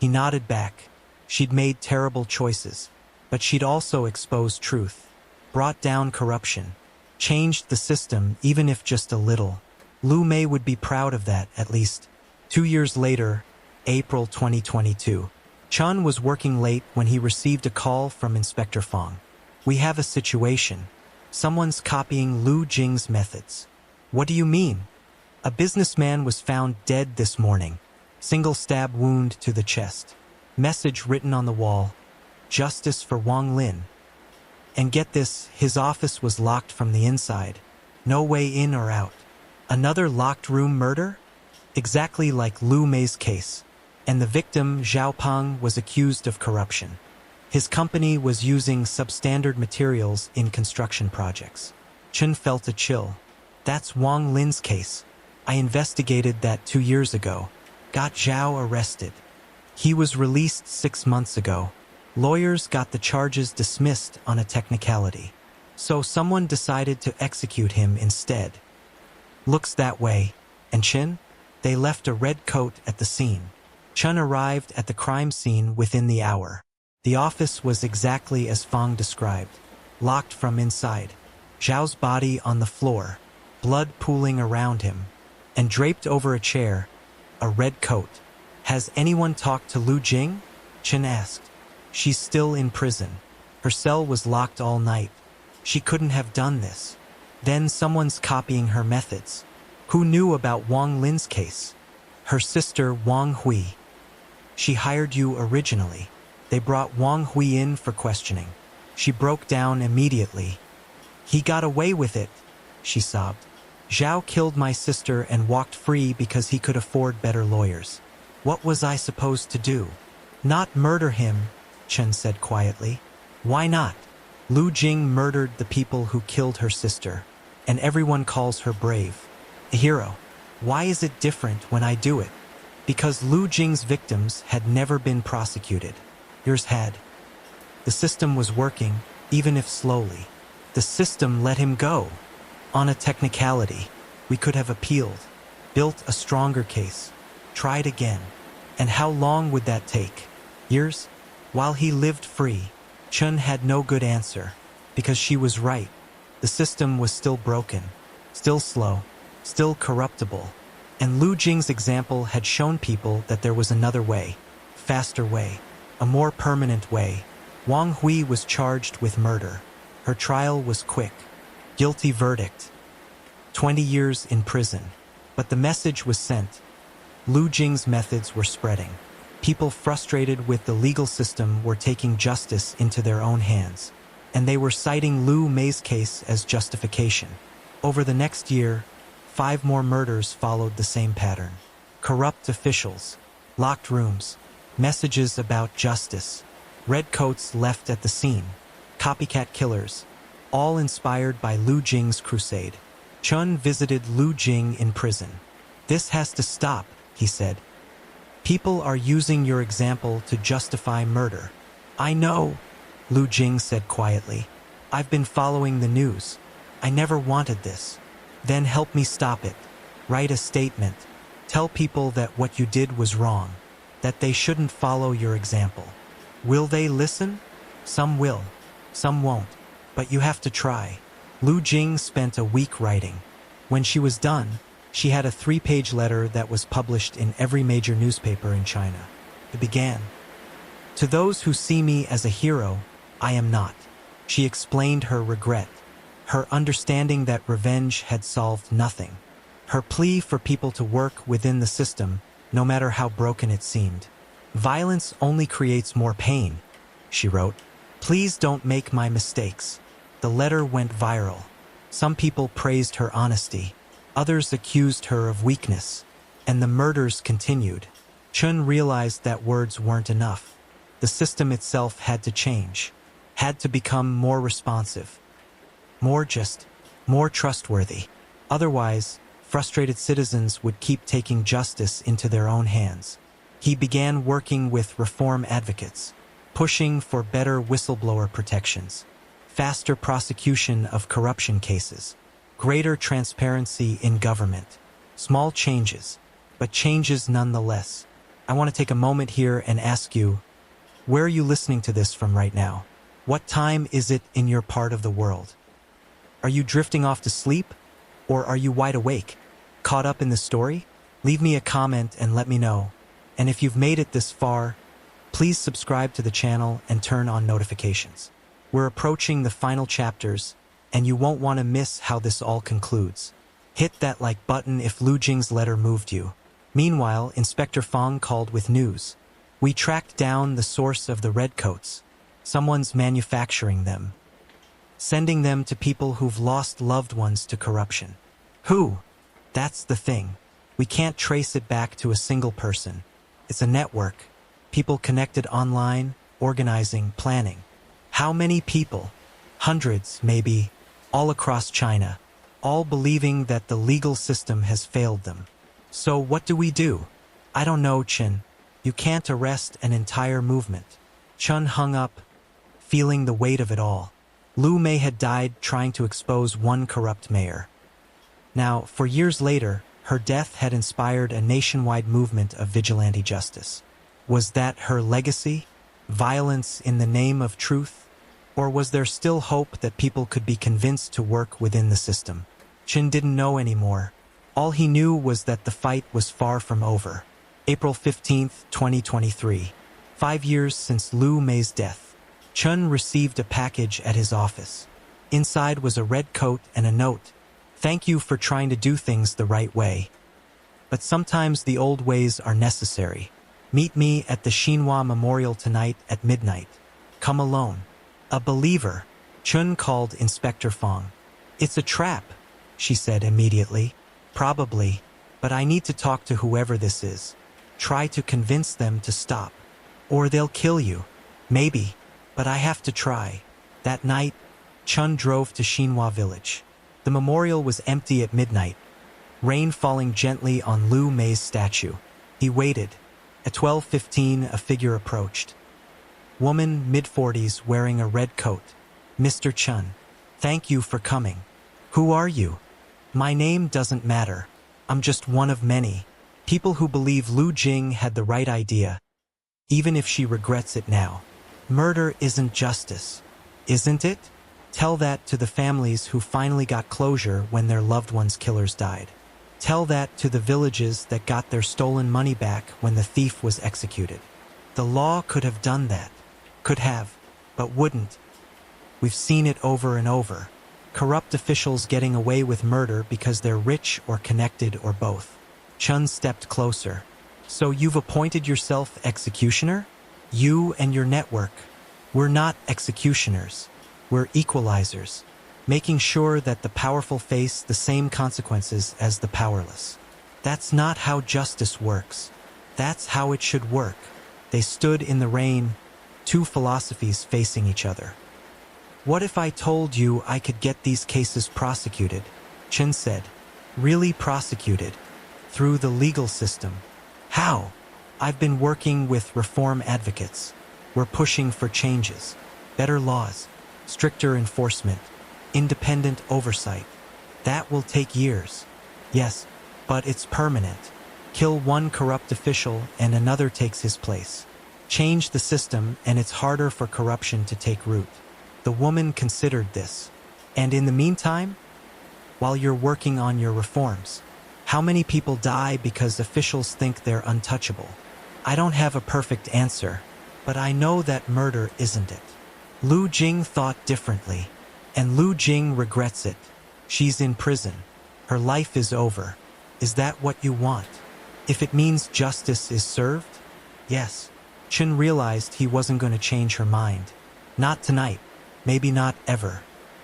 He nodded back. She'd made terrible choices. But she'd also exposed truth, brought down corruption, changed the system even if just a little. Lu Mei would be proud of that, at least. 2 years later, April 2022, Chun was working late when he received a call from Inspector Fong. "We have a situation. Someone's copying Lu Jing's methods." "What do you mean?" "A businessman was found dead this morning. Single stab wound to the chest. Message written on the wall. Justice for Wang Lin. And get this, his office was locked from the inside. No way in or out. Another locked room murder? Exactly like Lu Mei's case. And the victim, Zhao Peng, was accused of corruption. His company was using substandard materials in construction projects." Chun felt a chill. "That's Wang Lin's case. I investigated that 2 years ago. Got Zhao arrested. He was released 6 months ago. Lawyers got the charges dismissed on a technicality. So someone decided to execute him instead. Looks that way. And Chin? They left a red coat at the scene. Chun arrived at the crime scene within the hour. The office was exactly as Fong described. Locked from inside. Zhao's body on the floor. Blood pooling around him. And draped over a chair, a red coat. Has anyone talked to Lu Jing? Chen asked. She's still in prison. Her cell was locked all night. She couldn't have done this. Then someone's copying her methods. Who knew about Wang Lin's case? Her sister Wang Hui. She hired you originally. They brought Wang Hui in for questioning. She broke down immediately. He got away with it, she sobbed. Zhao killed my sister and walked free because he could afford better lawyers. What was I supposed to do? Not murder him, Chen said quietly. Why not? Lu Jing murdered the people who killed her sister, and everyone calls her brave. A hero. Why is it different when I do it? Because Lu Jing's victims had never been prosecuted. Yours had. The system was working, even if slowly. The system let him go. On a technicality, we could have appealed, built a stronger case, tried again. And how long would that take? Years? While he lived free, Chen had no good answer, because she was right. The system was still broken, still slow, still corruptible. And Lu Jing's example had shown people that there was another way, faster way, a more permanent way. Wang Hui was charged with murder. Her trial was quick. Guilty verdict. 20 years in prison. But the message was sent. Lu Jing's methods were spreading. People frustrated with the legal system were taking justice into their own hands. And they were citing Lu Mei's case as justification. Over the next year, 5 more murders followed the same pattern. Corrupt officials, locked rooms, messages about justice, redcoats left at the scene, copycat killers, all inspired by Lu Jing's crusade. Chen visited Lu Jing in prison. This has to stop, he said. People are using your example to justify murder. I know, Lu Jing said quietly. I've been following the news. I never wanted this. Then help me stop it. Write a statement. Tell people that what you did was wrong, that they shouldn't follow your example. Will they listen? Some will, some won't, but you have to try. Lu Jing spent a week writing. When she was done, she had a 3-page letter that was published in every major newspaper in China. It began, "To those who see me as a hero, I am not." She explained her regret, her understanding that revenge had solved nothing, her plea for people to work within the system, no matter how broken it seemed. "Violence only creates more pain," she wrote. "Please don't make my mistakes." The letter went viral. Some people praised her honesty. Others accused her of weakness. And the murders continued. Chen realized that words weren't enough. The system itself had to change, had to become more responsive, more trustworthy. Otherwise, frustrated citizens would keep taking justice into their own hands. He began working with reform advocates, pushing for better whistleblower protections, faster prosecution of corruption cases, greater transparency in government. Small changes, but changes nonetheless. I want to take a moment here and ask you, where are you listening to this from right now? What time is it in your part of the world? Are you drifting off to sleep? Or are you wide awake? Caught up in the story? Leave me a comment and let me know. And if you've made it this far, please subscribe to the channel and turn on notifications. We're approaching the final chapters, and you won't want to miss how this all concludes. Hit that like button if Lu Jing's letter moved you. Meanwhile, Inspector Fong called with news. We tracked down the source of the redcoats. Someone's manufacturing them, sending them to people who've lost loved ones to corruption. Who? That's the thing. We can't trace it back to a single person. It's a network. People connected online, organizing, planning. How many people? Hundreds, maybe, all across China, all believing that the legal system has failed them. So what do? I don't know, Chen. You can't arrest an entire movement. Chen hung up, feeling the weight of it all. Lu Mei had died trying to expose one corrupt mayor. Now, for years later, her death had inspired a nationwide movement of vigilante justice. Was that her legacy? Violence in the name of truth? Or was there still hope that people could be convinced to work within the system? Chen didn't know anymore. All he knew was that the fight was far from over. April 15, 2023. 5 years since Lu Mei's death. Chun received a package at his office. Inside was a red coat and a note. Thank you for trying to do things the right way. But sometimes the old ways are necessary. Meet me at the Xinhua Memorial tonight at midnight. Come alone. A believer. Chun called Inspector Fong. It's a trap, she said immediately. Probably, but I need to talk to whoever this is. Try to convince them to stop. Or they'll kill you. Maybe, but I have to try. That night, Chun drove to Xinhua village. The memorial was empty at midnight, rain falling gently on Lu Mei's statue. He waited. At 12:15, a figure approached. Woman, mid-40s, wearing a red coat. Mr. Chun, thank you for coming. Who are you? My name doesn't matter. I'm just one of many. People who believe Lu Jing had the right idea, even if she regrets it now. Murder isn't justice, isn't it? Tell that to the families who finally got closure when their loved ones' killers died. Tell that to the villages that got their stolen money back when the thief was executed. The law could have done that. Could have, but wouldn't. We've seen it over and over. Corrupt officials getting away with murder because they're rich or connected or both. Chun stepped closer. So you've appointed yourself executioner? You and your network. We're not executioners. We're equalizers, making sure that the powerful face the same consequences as the powerless. That's not how justice works. That's how it should work. They stood in the rain, two philosophies facing each other. What if I told you I could get these cases prosecuted? Chun said. Really prosecuted? Through the legal system. How? I've been working with reform advocates. We're pushing for changes. Better laws. Stricter enforcement. Independent oversight. That will take years. Yes, but it's permanent. Kill one corrupt official and another takes his place. Change the system and it's harder for corruption to take root. The woman considered this. And in the meantime, while you're working on your reforms, how many people die because officials think they're untouchable? I don't have a perfect answer, but I know that murder isn't it. Lu Jing thought differently, and Lu Jing regrets it. She's in prison. Her life is over. Is that what you want? If it means justice is served? Yes. Chun realized he wasn't going to change her mind. Not tonight. Maybe not ever.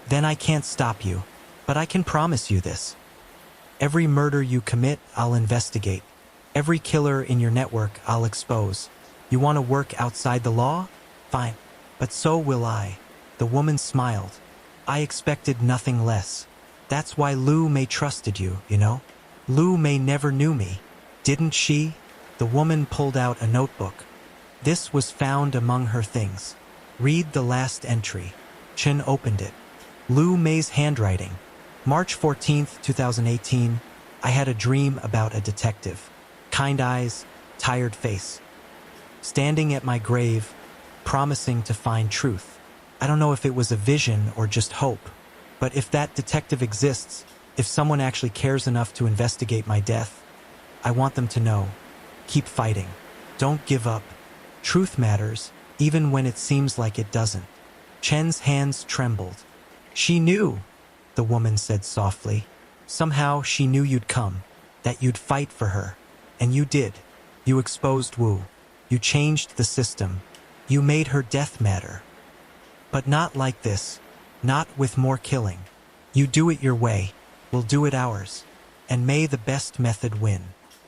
Then I can't stop you. But I can promise you this. Every murder you commit, I'll investigate. Every killer in your network, I'll expose. You want to work outside the law? Fine. But so will I. The woman smiled. I expected nothing less. That's why Lu Mei trusted you, you know? Lu Mei never knew me. Didn't she? The woman pulled out a notebook. This was found among her things. Read the last entry. Chun opened it. Lu Mei's handwriting. March 14th, 2018. I had a dream about a detective. Kind eyes, tired face. Standing at my grave, promising to find truth. I don't know if it was a vision or just hope, but if that detective exists, if someone actually cares enough to investigate my death, I want them to know. Keep fighting. Don't give up. Truth matters, even when it seems like it doesn't. Chen's hands trembled. She knew, the woman said softly. Somehow she knew you'd come, that you'd fight for her. And you did. You exposed Wu. You changed the system. You made her death matter. But not like this. Not with more killing. You do it your way. We'll do it ours. And may the best method win.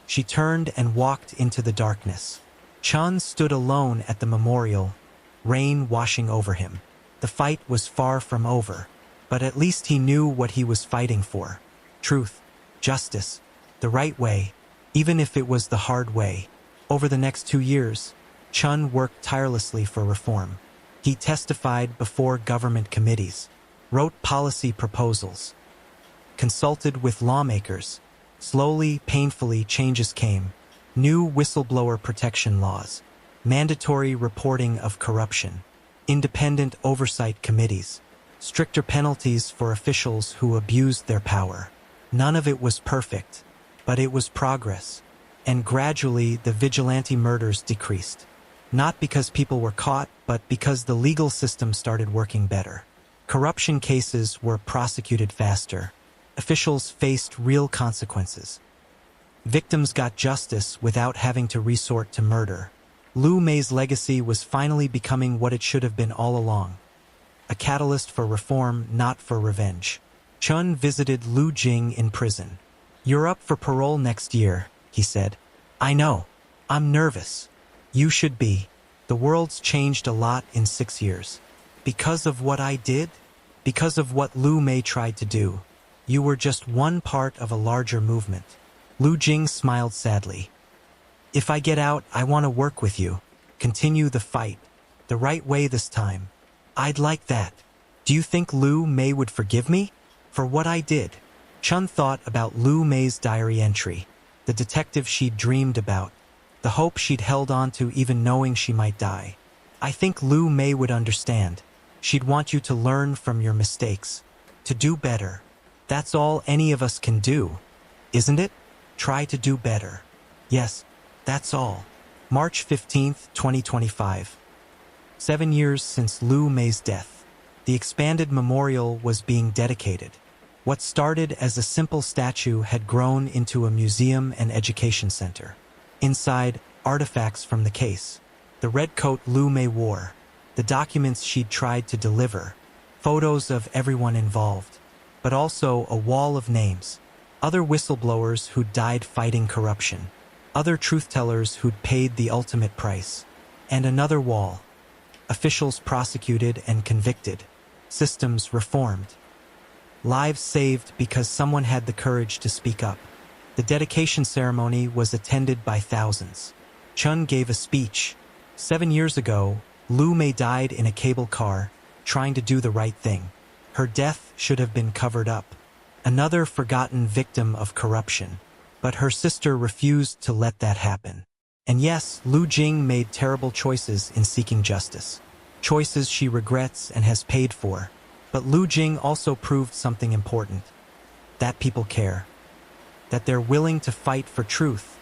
She turned and walked into the darkness. Chun stood alone at the memorial, rain washing over him. The fight was far from over, but at least he knew what he was fighting for. Truth, justice, the right way, even if it was the hard way. Over the next 2 years, Chun worked tirelessly for reform. He testified before government committees, wrote policy proposals, consulted with lawmakers. Slowly, painfully, changes came. New whistleblower protection laws, mandatory reporting of corruption, independent oversight committees, stricter penalties for officials who abused their power. None of it was perfect, But it was progress. And gradually, the vigilante murders decreased. Not because people were caught, but because the legal system started working better. Corruption cases were prosecuted faster. Officials faced real consequences. Victims got justice without having to resort to murder. Lu Mei's legacy was finally becoming what it should have been all along. A catalyst for reform, not for revenge. Chun visited Lu Jing in prison. "You're up for parole next year," he said. "I know. I'm nervous. You should be. The world's changed a lot in 6 years. Because of what I did? Because of what Lu Mei tried to do. You were just one part of a larger movement." Lu Jing smiled sadly. "If I get out, I want to work with you. Continue the fight. The right way this time. I'd like that. Do you think Lu Mei would forgive me? For what I did?" Chun thought about Lu Mei's diary entry. The detective she'd dreamed about. The hope she'd held on to even knowing she might die. "I think Lu Mei would understand. She'd want you to learn from your mistakes. To do better. That's all any of us can do. Isn't it? Try to do better. Yes, that's all." March 15th, 2025. 7 years since Lu Mei's death. The expanded memorial was being dedicated. What started as a simple statue had grown into a museum and education center. Inside, artifacts from the case. The red coat Lu Mei wore. The documents she'd tried to deliver. Photos of everyone involved. But also a wall of names. Other whistleblowers who'd died fighting corruption. Other truth-tellers who'd paid the ultimate price. And another wall. Officials prosecuted and convicted. Systems reformed. Lives saved because someone had the courage to speak up. The dedication ceremony was attended by thousands. Chun gave a speech. 7 years ago, Lu Mei died in a cable car, trying to do the right thing. Her death should have been covered up. Another forgotten victim of corruption. But her sister refused to let that happen. And yes, Lu Jing made terrible choices in seeking justice. Choices she regrets and has paid for. But Lu Jing also proved something important. That people care. That they're willing to fight for truth,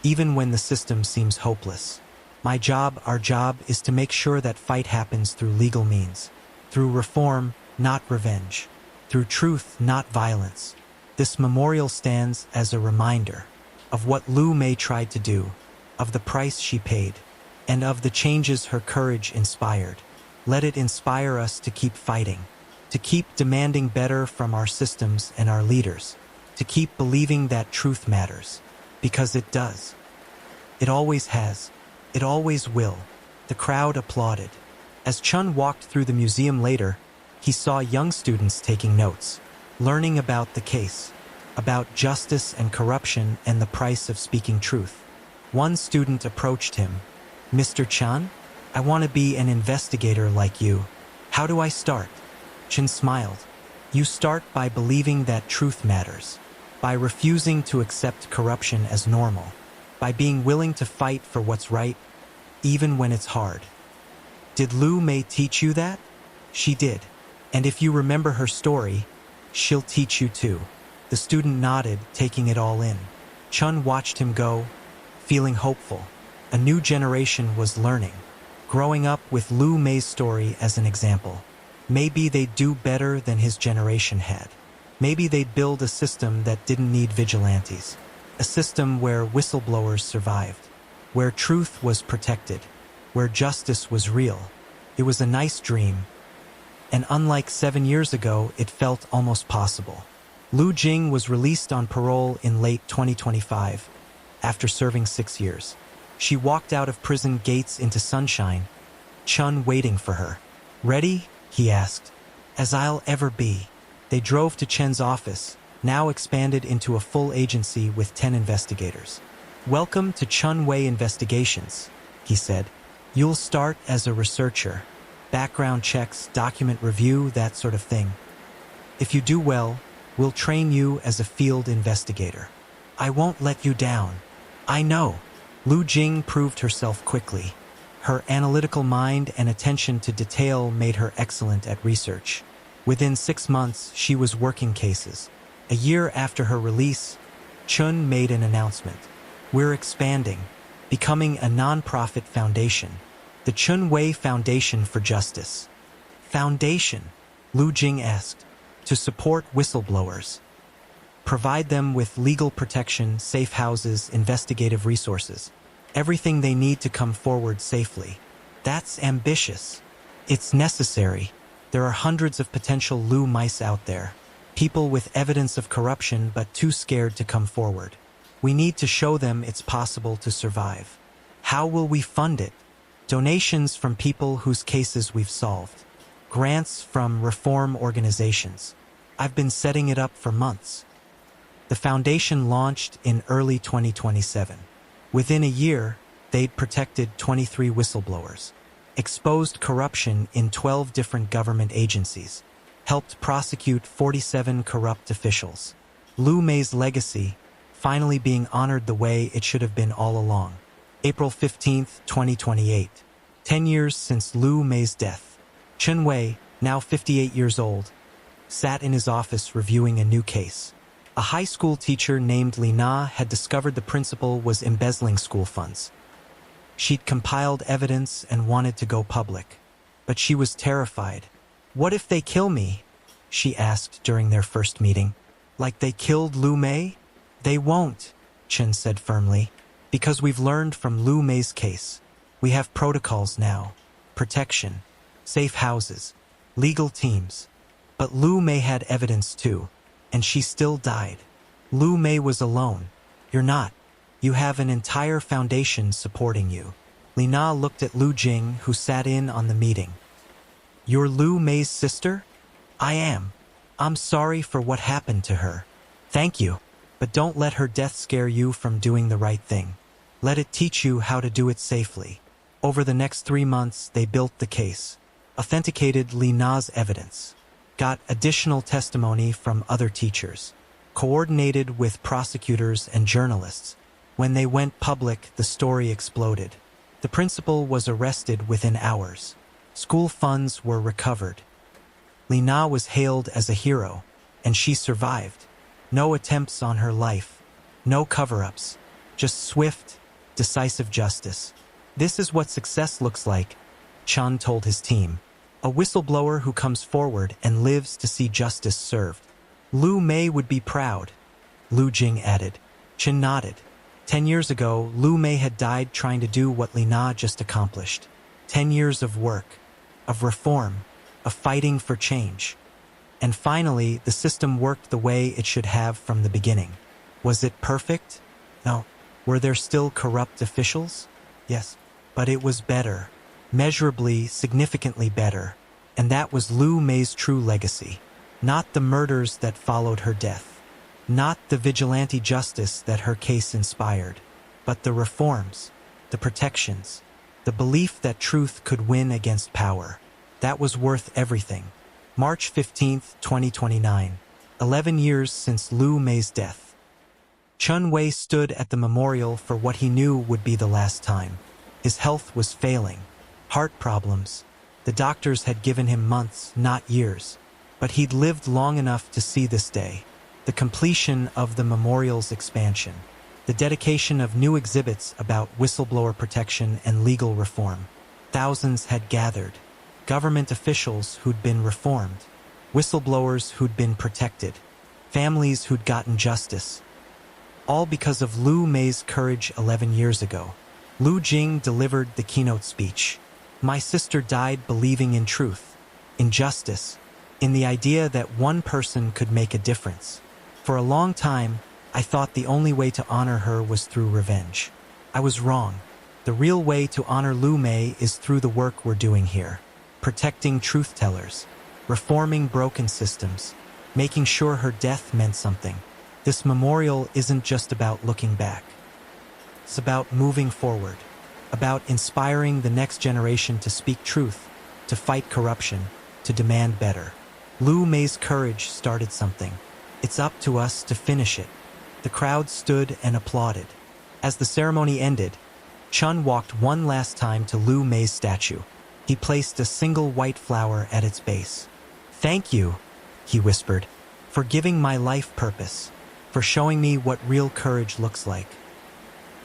even when the system seems hopeless. Our job is to make sure that fight happens through legal means. Through reform, not revenge. Through truth, not violence. This memorial stands as a reminder of what Lu Mei tried to do, of the price she paid, and of the changes her courage inspired. Let it inspire us to keep fighting, to keep demanding better from our systems and our leaders, to keep believing that truth matters, because it does. It always has. It always will. The crowd applauded. As Chun walked through the museum later, he saw young students taking notes, learning about the case, about justice and corruption and the price of speaking truth. One student approached him. "Mr. Chun, I want to be an investigator like you. How do I start?" Chun smiled. "You start by believing that truth matters, by refusing to accept corruption as normal, by being willing to fight for what's right, even when it's hard." Did Lu Mei teach you that? She did. And if you remember her story, she'll teach you too. The student nodded, taking it all in. Chun watched him go, feeling hopeful. A new generation was learning, growing up with Lu Mei's story as an example. Maybe they'd do better than his generation had. Maybe they'd build a system that didn't need vigilantes. A system where whistleblowers survived, where truth was protected, where justice was real. It was a nice dream. And unlike 7 years ago, it felt almost possible. Lu Jing was released on parole in late 2025, after serving 6 years. She walked out of prison gates into sunshine, Chun waiting for her. "Ready?" he asked. "As I'll ever be." They drove to Chen's office, now expanded into a full agency with 10 investigators. "Welcome to Chun Wei Investigations," he said. "You'll start as a researcher. Background checks, document review, that sort of thing. If you do well, we'll train you as a field investigator. I won't let you down. I know." Lu Jing proved herself quickly. Her analytical mind and attention to detail made her excellent at research. Within 6 months, she was working cases. A year after her release, Chun made an announcement. We're expanding, becoming a non-profit foundation, the Chun Wei Foundation for Justice. Foundation, Lu Jing asked, to support whistleblowers. Provide them with legal protection, safe houses, investigative resources. Everything they need to come forward safely. That's ambitious. It's necessary. There are hundreds of potential Lu mice out there. People with evidence of corruption but too scared to come forward. We need to show them it's possible to survive. How will we fund it? Donations from people whose cases we've solved. Grants from reform organizations. I've been setting it up for months. The foundation launched in early 2027. Within a year, they'd protected 23 whistleblowers, exposed corruption in 12 different government agencies, helped prosecute 47 corrupt officials. Lu Mei's legacy finally being honored the way it should have been all along. April 15, 2028. 10 years since Lu Mei's death. Chun Wei, now 58 years old, sat in his office reviewing a new case. A high school teacher named Li Na had discovered the principal was embezzling school funds. She'd compiled evidence and wanted to go public, but she was terrified. What if they kill me? She asked during their first meeting. Like they killed Lu Mei? They won't, Chen said firmly, because we've learned from Lu Mei's case. We have protocols now, protection, safe houses, legal teams. But Lu Mei had evidence too. And she still died. Lu Mei was alone. You're not. You have an entire foundation supporting you. Li Na looked at Lu Jing, who sat in on the meeting. You're Lu Mei's sister? I am. I'm sorry for what happened to her. Thank you. But don't let her death scare you from doing the right thing. Let it teach you how to do it safely. Over the next 3 months, they built the case, authenticated Li Na's evidence, got additional testimony from other teachers, coordinated with prosecutors and journalists. When they went public, the story exploded. The principal was arrested within hours. School funds were recovered. Li Na was hailed as a hero, and she survived. No attempts on her life, no cover-ups, just swift, decisive justice. This is what success looks like, Chan told his team. A whistleblower who comes forward and lives to see justice served. Lu Mei would be proud, Lu Jing added. Chen nodded. 10 years ago, Lu Mei had died trying to do what Li Na just accomplished. 10 years of work, of reform, of fighting for change. And finally, the system worked the way it should have from the beginning. Was it perfect? No. Were there still corrupt officials? Yes. But it was better. Measurably, significantly better. And that was Lu Mei's true legacy. Not the murders that followed her death. Not the vigilante justice that her case inspired. But the reforms, the protections, the belief that truth could win against power. That was worth everything. March 15, 2029. 11 years since Lu Mei's death. Chun Wei stood at the memorial for what he knew would be the last time. His health was failing. Heart problems. The doctors had given him months, not years. But he'd lived long enough to see this day. The completion of the memorial's expansion. The dedication of new exhibits about whistleblower protection and legal reform. Thousands had gathered. Government officials who'd been reformed. Whistleblowers who'd been protected. Families who'd gotten justice. All because of Lu Mei's courage 11 years ago. Lu Jing delivered the keynote speech. My sister died believing in truth, in justice, in the idea that one person could make a difference. For a long time, I thought the only way to honor her was through revenge. I was wrong. The real way to honor Lu Mei is through the work we're doing here. Protecting truth-tellers, reforming broken systems, making sure her death meant something. This memorial isn't just about looking back. It's about moving forward. About inspiring the next generation to speak truth, to fight corruption, to demand better. Lu Mei's courage started something. It's up to us to finish it. The crowd stood and applauded. As the ceremony ended, Chun walked one last time to Lu Mei's statue. He placed a single white flower at its base. Thank you, he whispered, for giving my life purpose. for showing me what real courage looks like,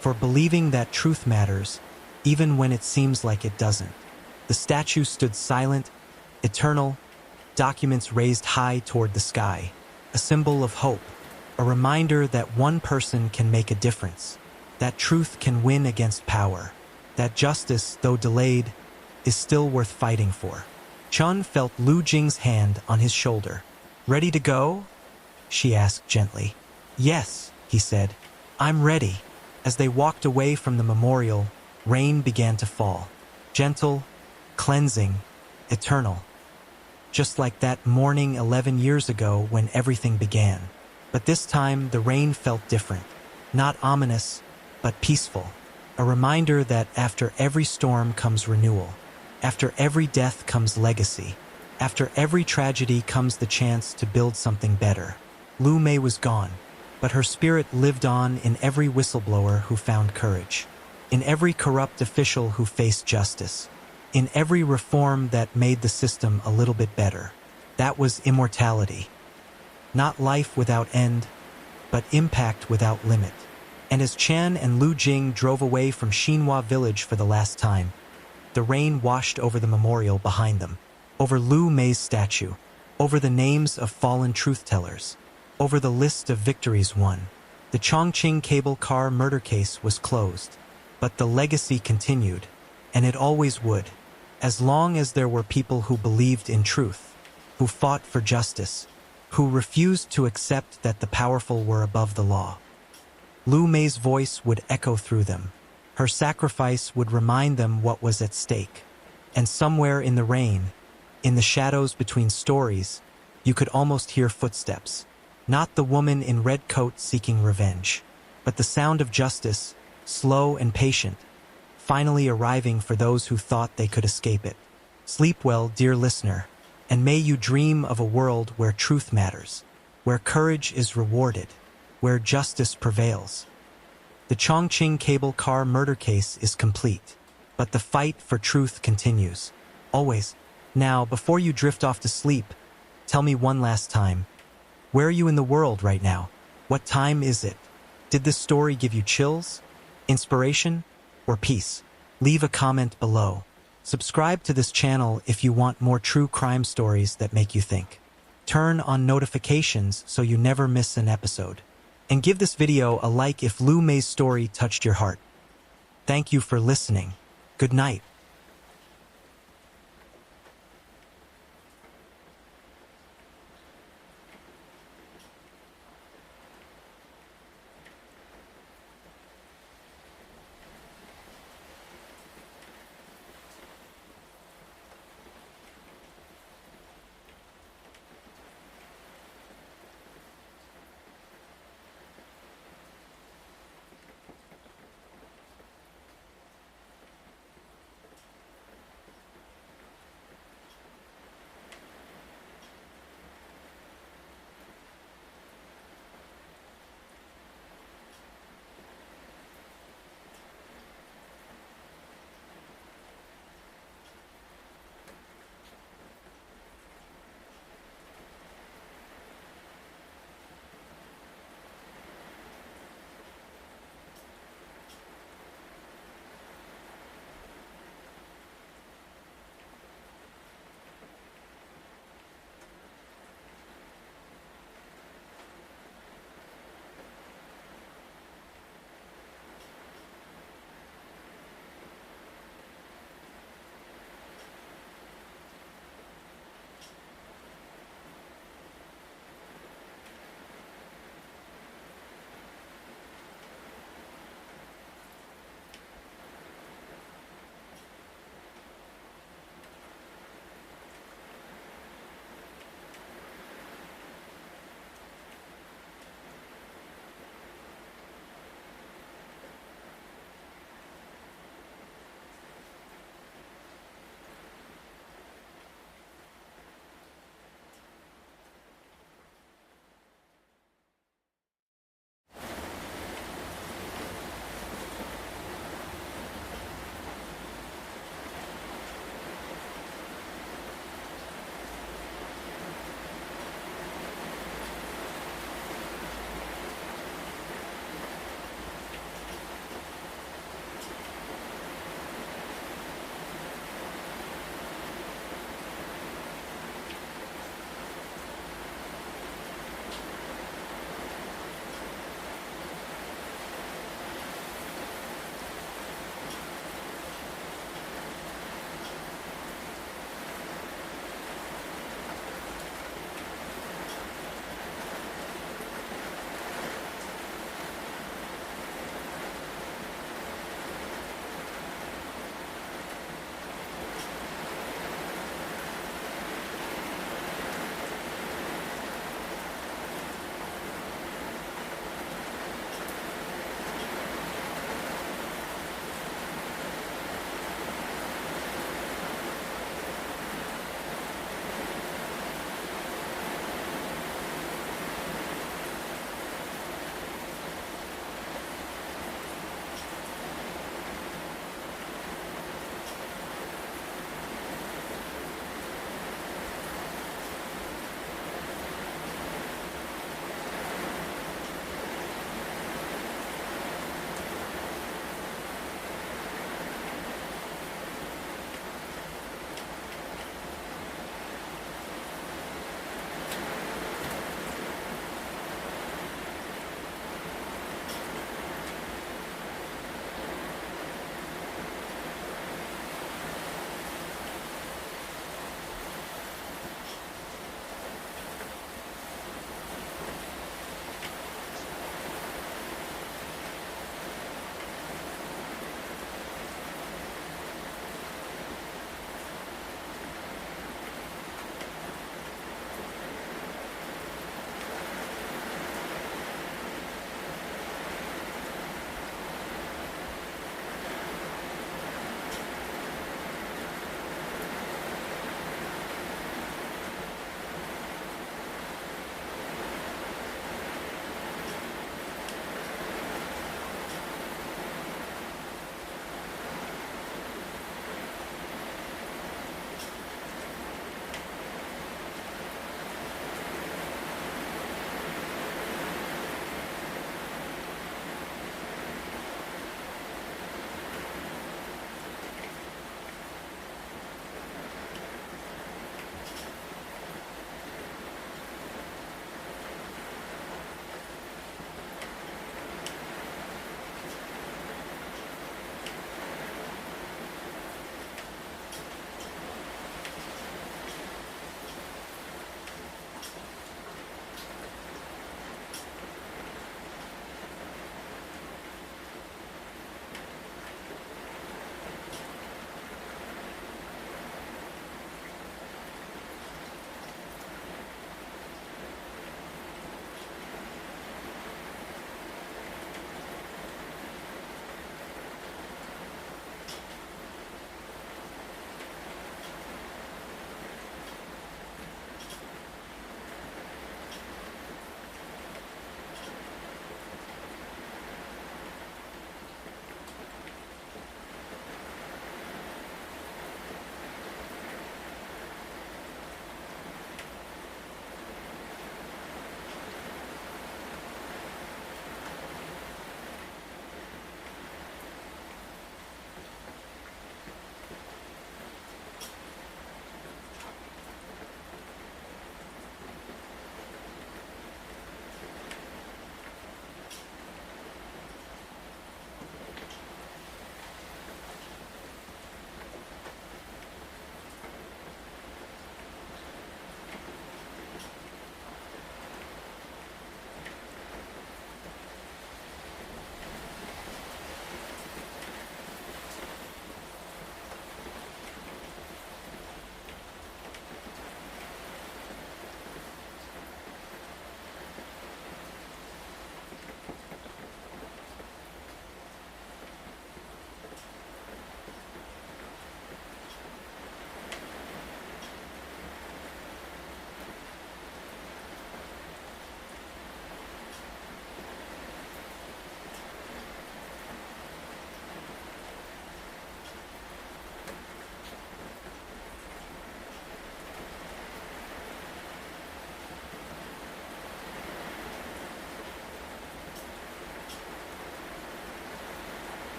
for believing that truth matters, even when it seems like it doesn't. The statue stood silent, eternal, documents raised high toward the sky, a symbol of hope, a reminder that one person can make a difference, that truth can win against power, that justice, though delayed, is still worth fighting for. Chun felt Lu Jing's hand on his shoulder. "Ready to go?" she asked gently. "Yes," he said. "I'm ready." As they walked away from the memorial, rain began to fall. Gentle, cleansing, eternal. Just like that morning 11 years ago when everything began. But this time, the rain felt different. Not ominous, but peaceful. A reminder that after every storm comes renewal. After every death comes legacy. After every tragedy comes the chance to build something better. Lu Mei was gone, but her spirit lived on in every whistleblower who found courage, in every corrupt official who faced justice, in every reform that made the system a little bit better. That was immortality. Not life without end, but impact without limit. And as Chan and Lu Jing drove away from Xinhua village for the last time, the rain washed over the memorial behind them, over Lu Mei's statue, over the names of fallen truth-tellers, over the list of victories won. The Chongqing cable car murder case was closed, but the legacy continued, and it always would, as long as there were people who believed in truth, who fought for justice, who refused to accept that the powerful were above the law. Lu Mei's voice would echo through them. Her sacrifice would remind them what was at stake. And somewhere in the rain, in the shadows between stories, you could almost hear footsteps. Not the woman in red coat seeking revenge, but the sound of justice, slow and patient, finally arriving for those who thought they could escape it. Sleep well, dear listener, and may you dream of a world where truth matters, where courage is rewarded, where justice prevails. The Chongqing cable car murder case is complete, but the fight for truth continues. Always. Now, before you drift off to sleep, tell me one last time, where are you in the world right now? What time is it? Did this story give you chills, inspiration, or peace? Leave a comment below. Subscribe to this channel if you want more true crime stories that make you think. Turn on notifications so you never miss an episode. And give this video a like if Lu Mei's story touched your heart. Thank you for listening. Good night.